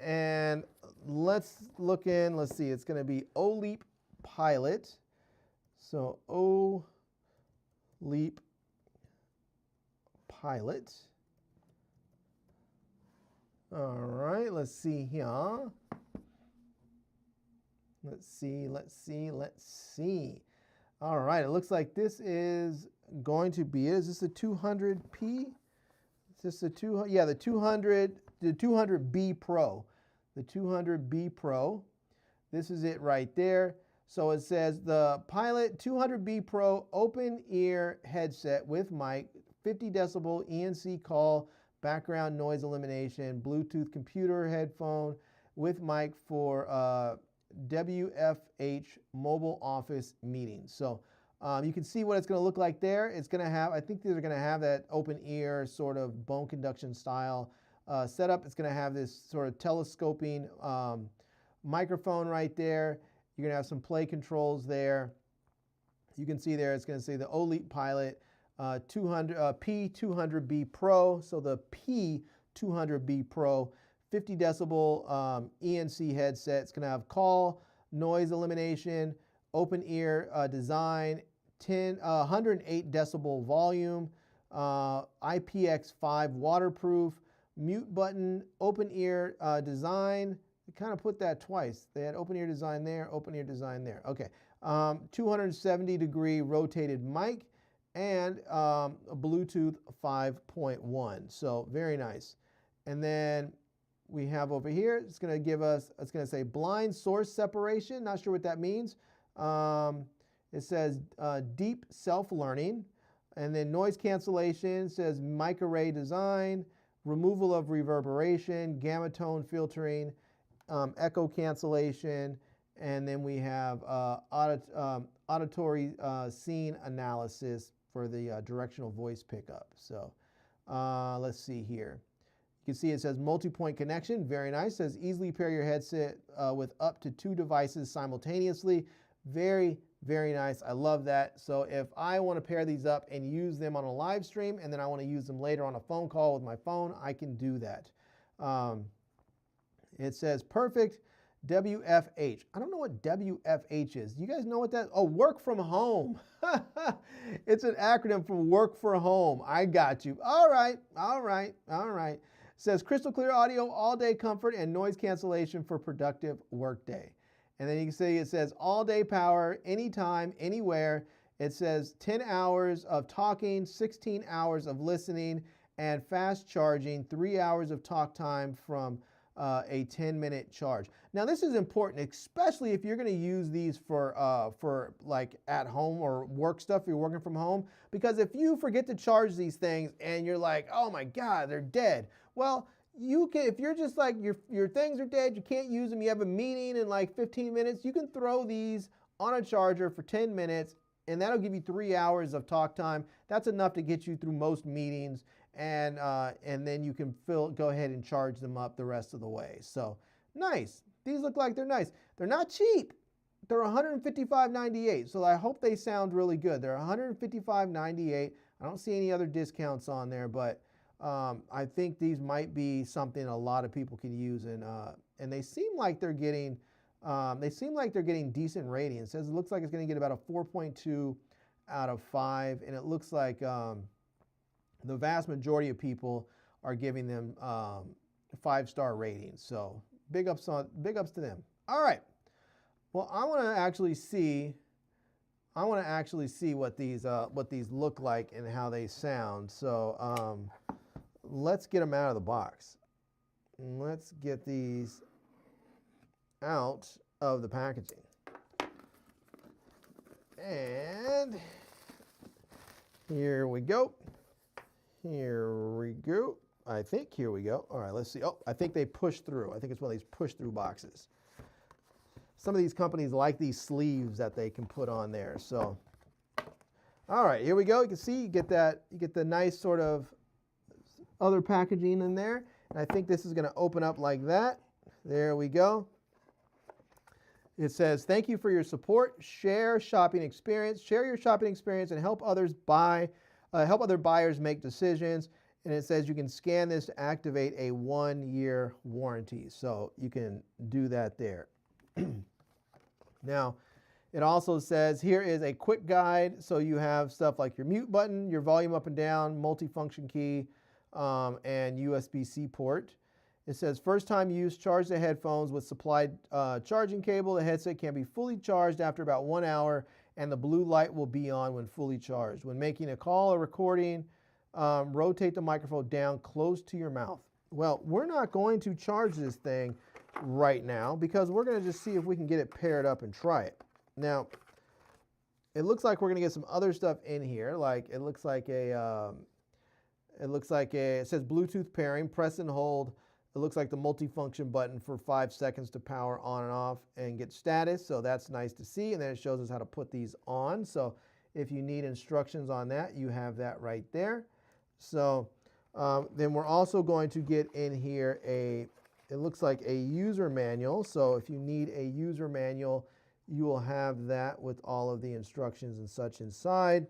and let's look in. Let's see. It's going to be OLEAP Pilot. So OLEAP Pilot. All right, let's see here. Let's see. All right, it looks like this is going to be, is this a 200p? Is this a 200? Yeah, the 200B Pro. the 200B Pro. This is it right there. So it says the Pilot 200B Pro open ear headset with mic, 50 decibel ENC call, background noise elimination, Bluetooth computer headphone with mic for WFH mobile office meetings. So you can see what it's going to look like there. It's going to have, I think these are going to have that open ear sort of bone conduction style setup. It's going to have this sort of telescoping microphone right there. You're going to have some play controls there. You can see there it's going to say the Elite Pilot P200B Pro. So the P200B Pro, 50 decibel ENC headset. It's going to have call, noise elimination, open ear design, 108 decibel volume, IPX5 waterproof, mute button, open ear design. They kind of put that twice. They had open ear design there, open ear design there. Okay, 270-degree rotated mic, and a Bluetooth 5.1. So very nice. And then we have over here, it's going to give us, it's going to say blind source separation. Not sure what that means. It says deep self-learning. And then noise cancellation, says mic array design, removal of reverberation, gamma tone filtering, echo cancellation, and then we have auditory scene analysis for the directional voice pickup. So let's see here. You can see it says multi-point connection, very nice. It says easily pair your headset with up to 2 devices simultaneously. Very, very nice. I love that. So if I want to pair these up and use them on a live stream, and then I want to use them later on a phone call with my phone, I can do that. It says perfect WFH. I don't know what WFH is. Do you guys know what that? Oh, work from home. It's an acronym for work for home. I got you. All right, all right, all right. It says crystal clear audio, all day comfort, and noise cancellation for productive workday. And then you can see it says all day power, anytime, anywhere. It says 10 hours of talking, 16 hours of listening, and fast charging, 3 hours of talk time from a 10-minute charge. Now this is important, especially if you're going to use these for like at home or work stuff. You're working from home, because if you forget to charge these things and you're like, oh my God, they're dead. Well, you can, if you're just like your things are dead, you can't use them. You have a meeting in like 15 minutes. You can throw these on a charger for 10 minutes, and that'll give you 3 hours of talk time. That's enough to get you through most meetings. And then you can go ahead and charge them up the rest of the way. So nice. These look like they're nice. They're not cheap. They're $155.98. So I hope they sound really good. They're $155.98. I don't see any other discounts on there, but I think these might be something a lot of people can use, and they seem like they're getting decent ratings. It looks like it's going to get about a 4.2 out of 5, and it looks like the vast majority of people are giving them 5-star ratings. So big ups to them. All right. Well, I want to actually see what these look like and how they sound. So let's get them out of the box. Let's get these out of the packaging. And here we go. Here we go. I think here we go. All right, let's see. Oh, I think they push through. I think it's one of these push-through boxes. Some of these companies like these sleeves that they can put on there. So, all right, here we go. You can see you get the nice sort of other packaging in there. And I think this is going to open up like that. There we go. It says, thank you for your support. Share shopping experience. Share your shopping experience and help others help other buyers make decisions. And it says you can scan this to activate a 1-year warranty. So you can do that there. Now, it also says here is a quick guide. So you have stuff like your mute button, your volume up and down, multifunction key, and USB-C port. It says first time use, charge the headphones with supplied charging cable. The headset can be fully charged after about 1 hour, and the blue light will be on when fully charged. When making a call or recording, rotate the microphone down close to your mouth. Well, we're not going to charge this thing right now because we're going to just see if we can get it paired up and try it. Now, it looks like we're going to get some other stuff in here. Like it looks like it says Bluetooth pairing, press and hold. It looks like the multifunction button for 5 seconds to power on and off and get status. So that's nice to see. And then it shows us how to put these on. So if you need instructions on that, you have that right there. So then we're also going to get in here it looks like a user manual. So if you need a user manual, you will have that with all of the instructions and such inside.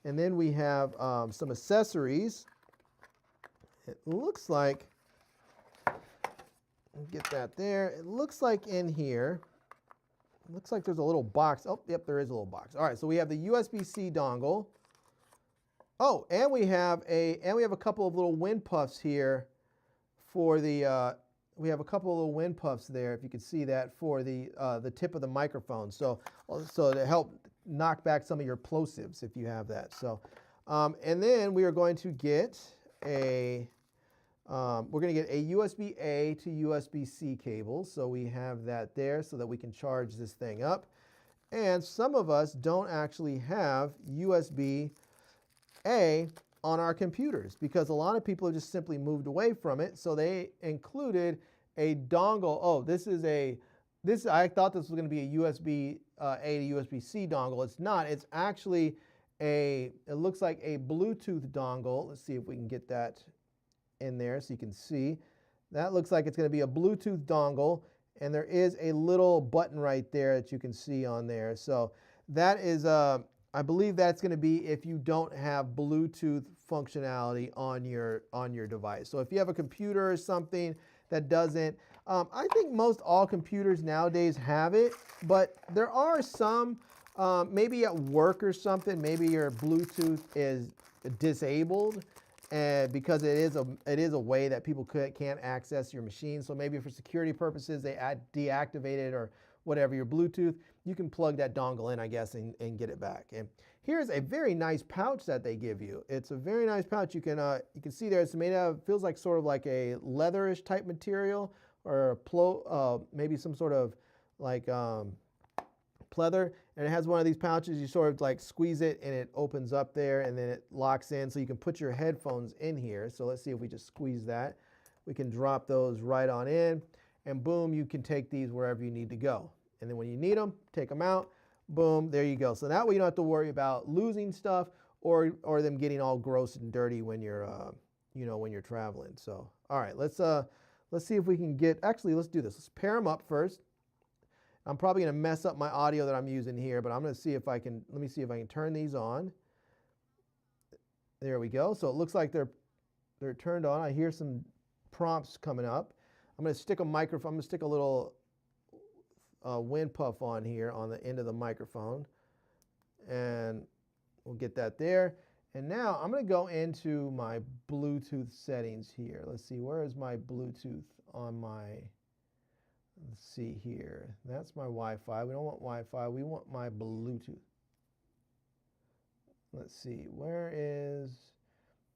And then we have some accessories. It looks like, get that there. It looks like in here, it looks like there's a little box. Oh, yep, there is a little box. All right, so we have the USB-C dongle. Oh, and we have a couple of little wind puffs here for the we have a couple of little wind puffs there, if you can see that, for the tip of the microphone. So to help knock back some of your plosives if you have that. So and then we are going to get a USB-A to USB-C cable. So we have that there so that we can charge this thing up. And some of us don't actually have USB-A on our computers because a lot of people have just simply moved away from it. So they included a dongle. Oh, I thought this was going to be a USB-A to USB-C dongle. It's not. It's actually it looks like a Bluetooth dongle. Let's see if we can get that in there so you can see. That looks like it's going to be a Bluetooth dongle, and there is a little button right there that you can see on there. So that is, I believe that's going to be if you don't have Bluetooth functionality on your device. So if you have a computer or something that doesn't, I think most all computers nowadays have it, but there are some, maybe at work or something, maybe your Bluetooth is disabled. And because it is a way that people can't access your machine. So maybe for security purposes, they deactivate it or whatever, your Bluetooth, you can plug that dongle in, I guess, and get it back. And here's a very nice pouch that they give you. It's a very nice pouch. You can see there it's made of, feels like sort of like a leatherish type material or maybe some sort of like pleather, and it has one of these pouches. You sort of like squeeze it and it opens up there and then it locks in so you can put your headphones in here. So let's see if we just squeeze that. We can drop those right on in and boom, you can take these wherever you need to go. And then when you need them, take them out, boom, there you go. So that way you don't have to worry about losing stuff or them getting all gross and dirty when you're when you're traveling. So all right, let's see if we can actually let's do this. Let's pair them up first. I'm probably going to mess up my audio that I'm using here, but I'm going to see if I can, let me see if I can turn these on. There we go. So it looks like they're turned on. I hear some prompts coming up. I'm going to stick a microphone, I'm going to stick a little wind puff on here on the end of the microphone. And we'll get that there. And now I'm going to go into my Bluetooth settings here. Let's see, where is my Bluetooth on my... Let's see here. That's my Wi-Fi. We don't want Wi-Fi. We want my Bluetooth. Let's see. Where is...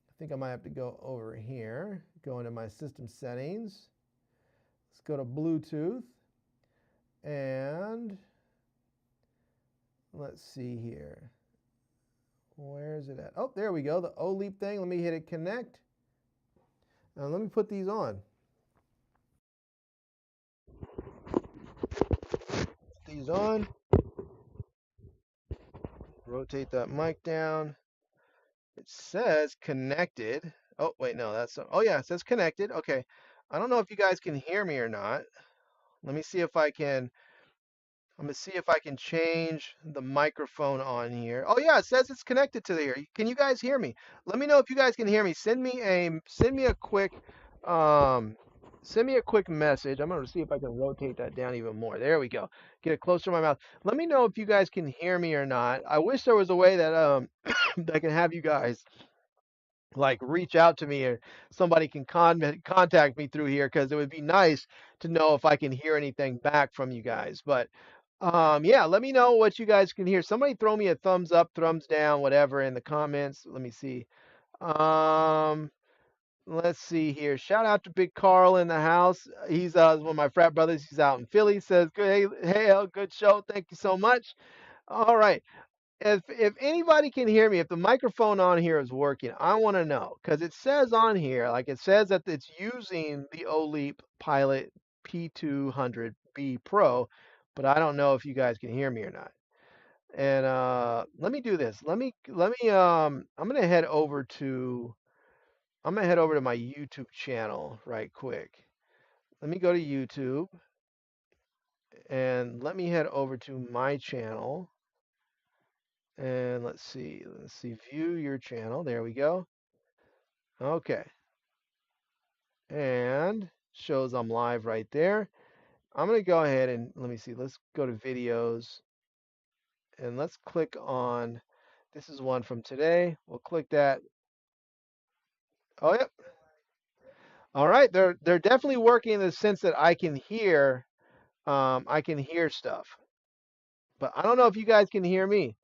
I think I might have to go over here. Go into my system settings. Let's go to Bluetooth. And let's see here. Where is it at? Oh, there we go. The O-Leap thing. Let me hit it connect. Now let me put these on. These on, rotate that mic down. It says connected. Oh wait, no, oh yeah, it says connected. Okay, I don't know if you guys can hear me or not. Let me see if I can. I'm gonna see if I can change the microphone on here. Oh yeah, it says it's connected to there. Can you guys hear me? Let me know if you guys can hear me. Send me a quick message. I'm going to see if I can rotate that down even more. There we go. Get it closer to my mouth. Let me know if you guys can hear me or not. I wish there was a way that that I can have you guys like reach out to me or somebody can contact me through here because it would be nice to know if I can hear anything back from you guys. But yeah, let me know what you guys can hear. Somebody throw me a thumbs up, thumbs down, whatever in the comments. Let me see. Let's see here. Shout out to Big Carl in the house. He's one of my frat brothers. He's out in Philly. Says, "Good, hey, El, good show. Thank you so much." All right. If anybody can hear me, if the microphone on here is working, I want to know because it says on here, like it says that it's using the Oleap Pilot P200B Pro, but I don't know if you guys can hear me or not. And let me do this. I'm gonna head over to my YouTube channel right quick. Let me go to YouTube and let me head over to my channel. And let's see, view your channel. There we go. Okay. And shows I'm live right there. I'm going to go ahead and let me see. Let's go to videos and let's click on, this is one from today. We'll click that. Oh, yep. All right. They're definitely working in the sense that I can hear stuff, but I don't know if you guys can hear me.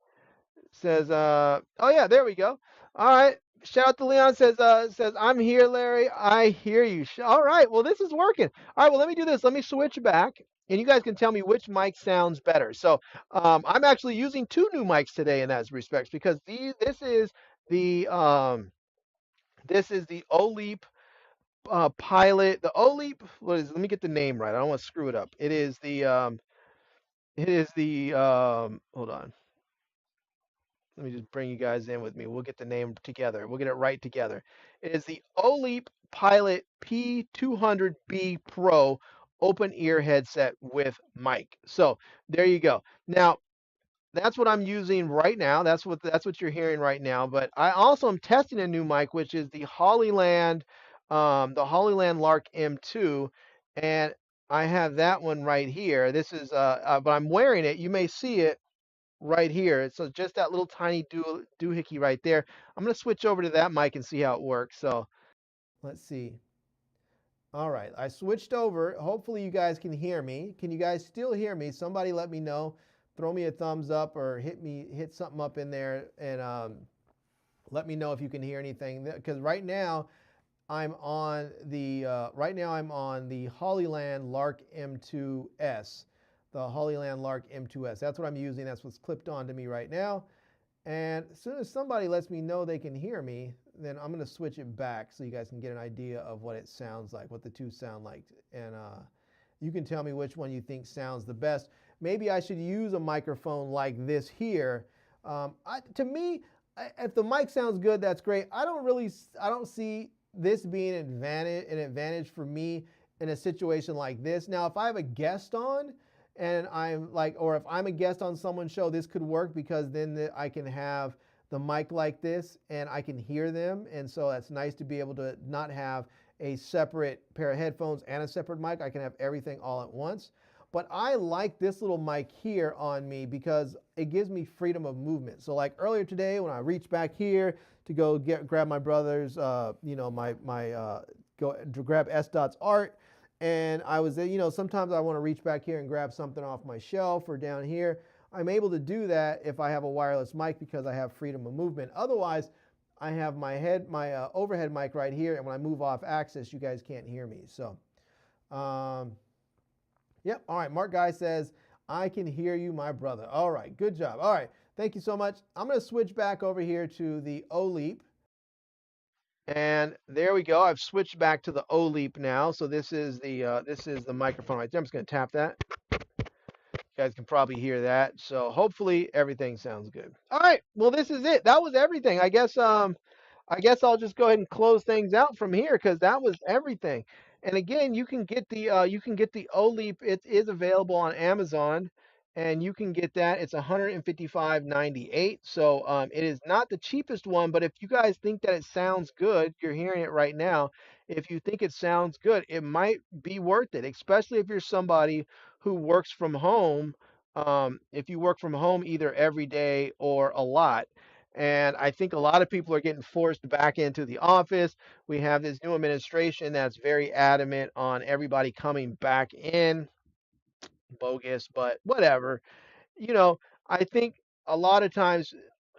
Says, oh yeah, there we go. All right. Shout out to Leon. Says I'm here, Larry. I hear you. All right. Well, this is working. All right. Well, let me do this. Let me switch back, and you guys can tell me which mic sounds better. So, I'm actually using two new mics today in that respects because the this is the Oleap Pilot. The Oleap. What is? Let me get the name right. I don't want to screw it up. It is the. Hold on. Let me just bring you guys in with me. We'll get the name together. We'll get it right together. It is the Oleap Pilot P200B Pro open ear headset with mic. So there you go. Now that's what I'm using right now. That's what you're hearing right now. But I also am testing a new mic, which is the Hollyland Lark M2, and I have that one right here. This is but I'm wearing it. You may see it right here. So just that little tiny doohickey right there. I'm going to switch over to that mic and see how it works. So let's see. All right, I switched over. Hopefully you guys can hear me. Can you guys still hear me? Somebody let me know. Throw me a thumbs up or hit something up in there and let me know if you can hear anything. Because right now I'm on the Hollyland Lark M2S. The Hollyland Lark M2S. That's what I'm using. That's what's clipped onto me right now. And as soon as somebody lets me know they can hear me, then I'm going to switch it back so you guys can get an idea of what it sounds like, what the two sound like. And you can tell me which one you think sounds the best. Maybe I should use a microphone like this here. To me, if the mic sounds good, that's great. I don't see this being an advantage for me in a situation like this. Now, if I have a guest on, and I'm like, or if I'm a guest on someone's show, this could work because then I can have the mic like this and I can hear them. And so that's nice to be able to not have a separate pair of headphones and a separate mic. I can have everything all at once. But I like this little mic here on me because it gives me freedom of movement. So like earlier today when I reached back here to go grab my brother's, go to grab S. Dot's art, and I was, sometimes I want to reach back here and grab something off my shelf or down here. I'm able to do that if I have a wireless mic because I have freedom of movement. Otherwise, I have my overhead mic right here, and when I move off axis, you guys can't hear me. So, yep. All right. Mark Guy says, I can hear you, my brother. All right. Good job. All right. Thank you so much. I'm going to switch back over here to the Oleap. And there we go. I've switched back to the Oleap now. So this is the microphone right there. I'm just going to tap that. You guys can probably hear that. So hopefully everything sounds good. All right. Well, this is it. That was everything. I guess I'll just go ahead and close things out from here because that was everything. And again, you can get the Oleap. It is available on Amazon, and you can get that. It's $155.98. So it is not the cheapest one, but if you guys think that it sounds good, you're hearing it right now. If you think it sounds good, it might be worth it, especially if you're somebody who works from home. If you work from home either every day or a lot. And I think a lot of people are getting forced back into the office. We have this new administration that's very adamant on everybody coming back in. Bogus, but whatever. You know, I think a lot of times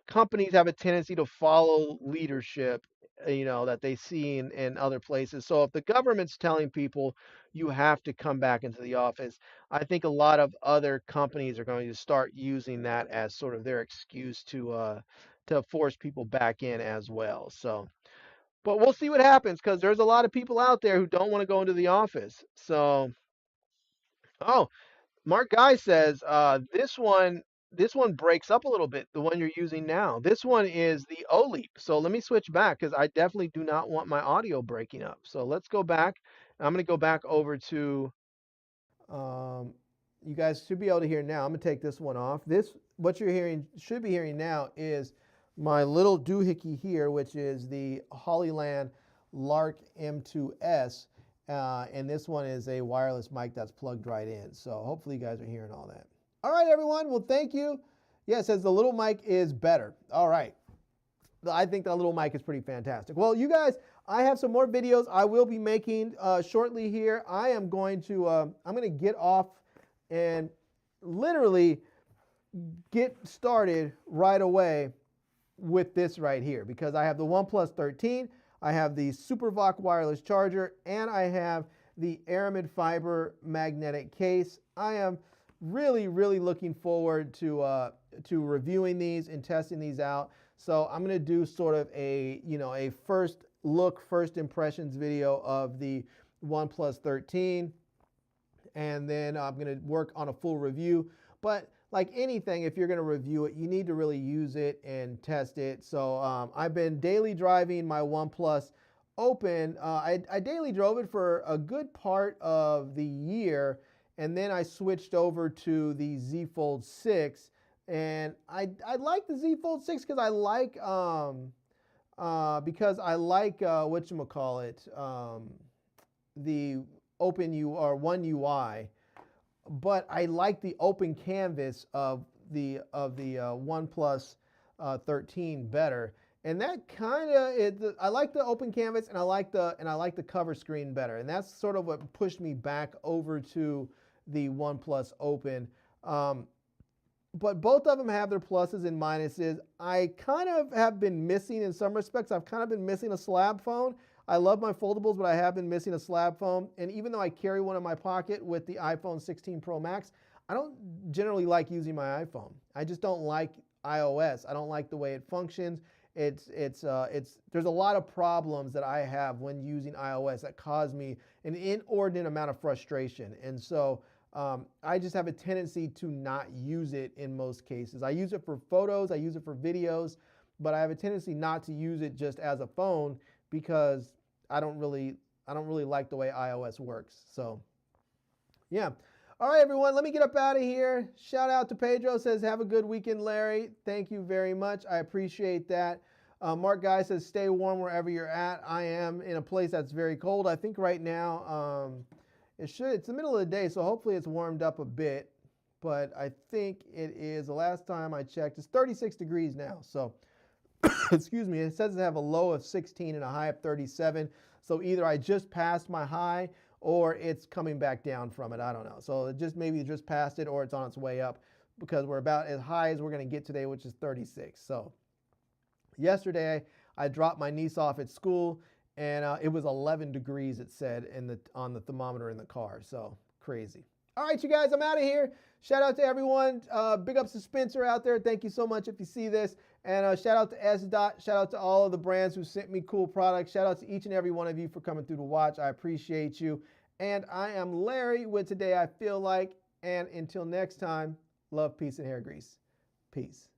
companies have a tendency to follow leadership that they see in other places. So if the government's telling people you have to come back into the office, I think a lot of other companies are going to start using that as sort of their excuse to force people back in as well. So, but we'll see what happens because there's a lot of people out there who don't want to go into the office. So, oh, Mark Guy says this one breaks up a little bit, the one you're using now. This one is the OLEAP. So let me switch back because I definitely do not want my audio breaking up. So let's go back. I'm going to go back over to, um, you guys should be able to hear now. I'm going to take this one off. What you're hearing, should be hearing now is my little doohickey here, which is the Hollyland Lark M2S. And this one is a wireless mic that's plugged right in. So hopefully you guys are hearing all that. All right, everyone. Well, thank you. Yeah, it says the little mic is better. All right. I think that little mic is pretty fantastic. Well, you guys, I have some more videos I will be making shortly here. I'm going to get off and literally get started right away with this right here because I have the OnePlus 13, I have the SuperVOC wireless charger, and I have the Aramid fiber magnetic case. I am really, really looking forward to reviewing these and testing these out. So I'm going to do sort of a first look, first impressions video of the OnePlus 13, and then I'm going to work on a full review. But like anything, if you're going to review it, you need to really use it and test it. So I've been daily driving my OnePlus Open. I daily drove it for a good part of the year, and then I switched over to the Z Fold 6. And I like the Z Fold 6 because I like the Open One UI, but I like the open canvas of the OnePlus 13 better. And that kind of I like the open canvas and I like the cover screen better. And that's sort of what pushed me back over to the OnePlus Open. But both of them have their pluses and minuses. I kind of have been missing, in some respects, I've kind of been missing a slab phone. I love my foldables, but I have been missing a slab phone. And even though I carry one in my pocket with the iPhone 16 Pro Max, I don't generally like using my iPhone. I just don't like iOS. I don't like the way it functions. There's a lot of problems that I have when using iOS that cause me an inordinate amount of frustration. And so I just have a tendency to not use it in most cases. I use it for photos, I use it for videos, but I have a tendency not to use it just as a phone because I don't really like the way iOS works. So yeah. All right, everyone, let me get up out of here. Shout out to Pedro, says, have a good weekend, Larry. Thank you very much. I appreciate that. Mark Guy says, stay warm wherever you're at. I am in a place that's very cold. I think right now, it's the middle of the day, so hopefully it's warmed up a bit, but I think it is, the last time I checked, it's 36 degrees now. So, excuse me, it says I have a low of 16 and a high of 37. So either I just passed my high or it's coming back down from it. I don't know. So maybe just passed it or it's on its way up because we're about as high as we're going to get today, which is 36. So yesterday I dropped my niece off at school, and it was 11 degrees, it said, on the thermometer in the car. So crazy. All right, you guys, I'm out of here. Shout out to everyone. Big ups to Spencer out there. Thank you so much if you see this. And shout out to S-Dot. Shout out to all of the brands who sent me cool products. Shout out to each and every one of you for coming through to watch. I appreciate you. And I am Larry with Today I Feel Like. And until next time, love, peace, and hair grease. Peace.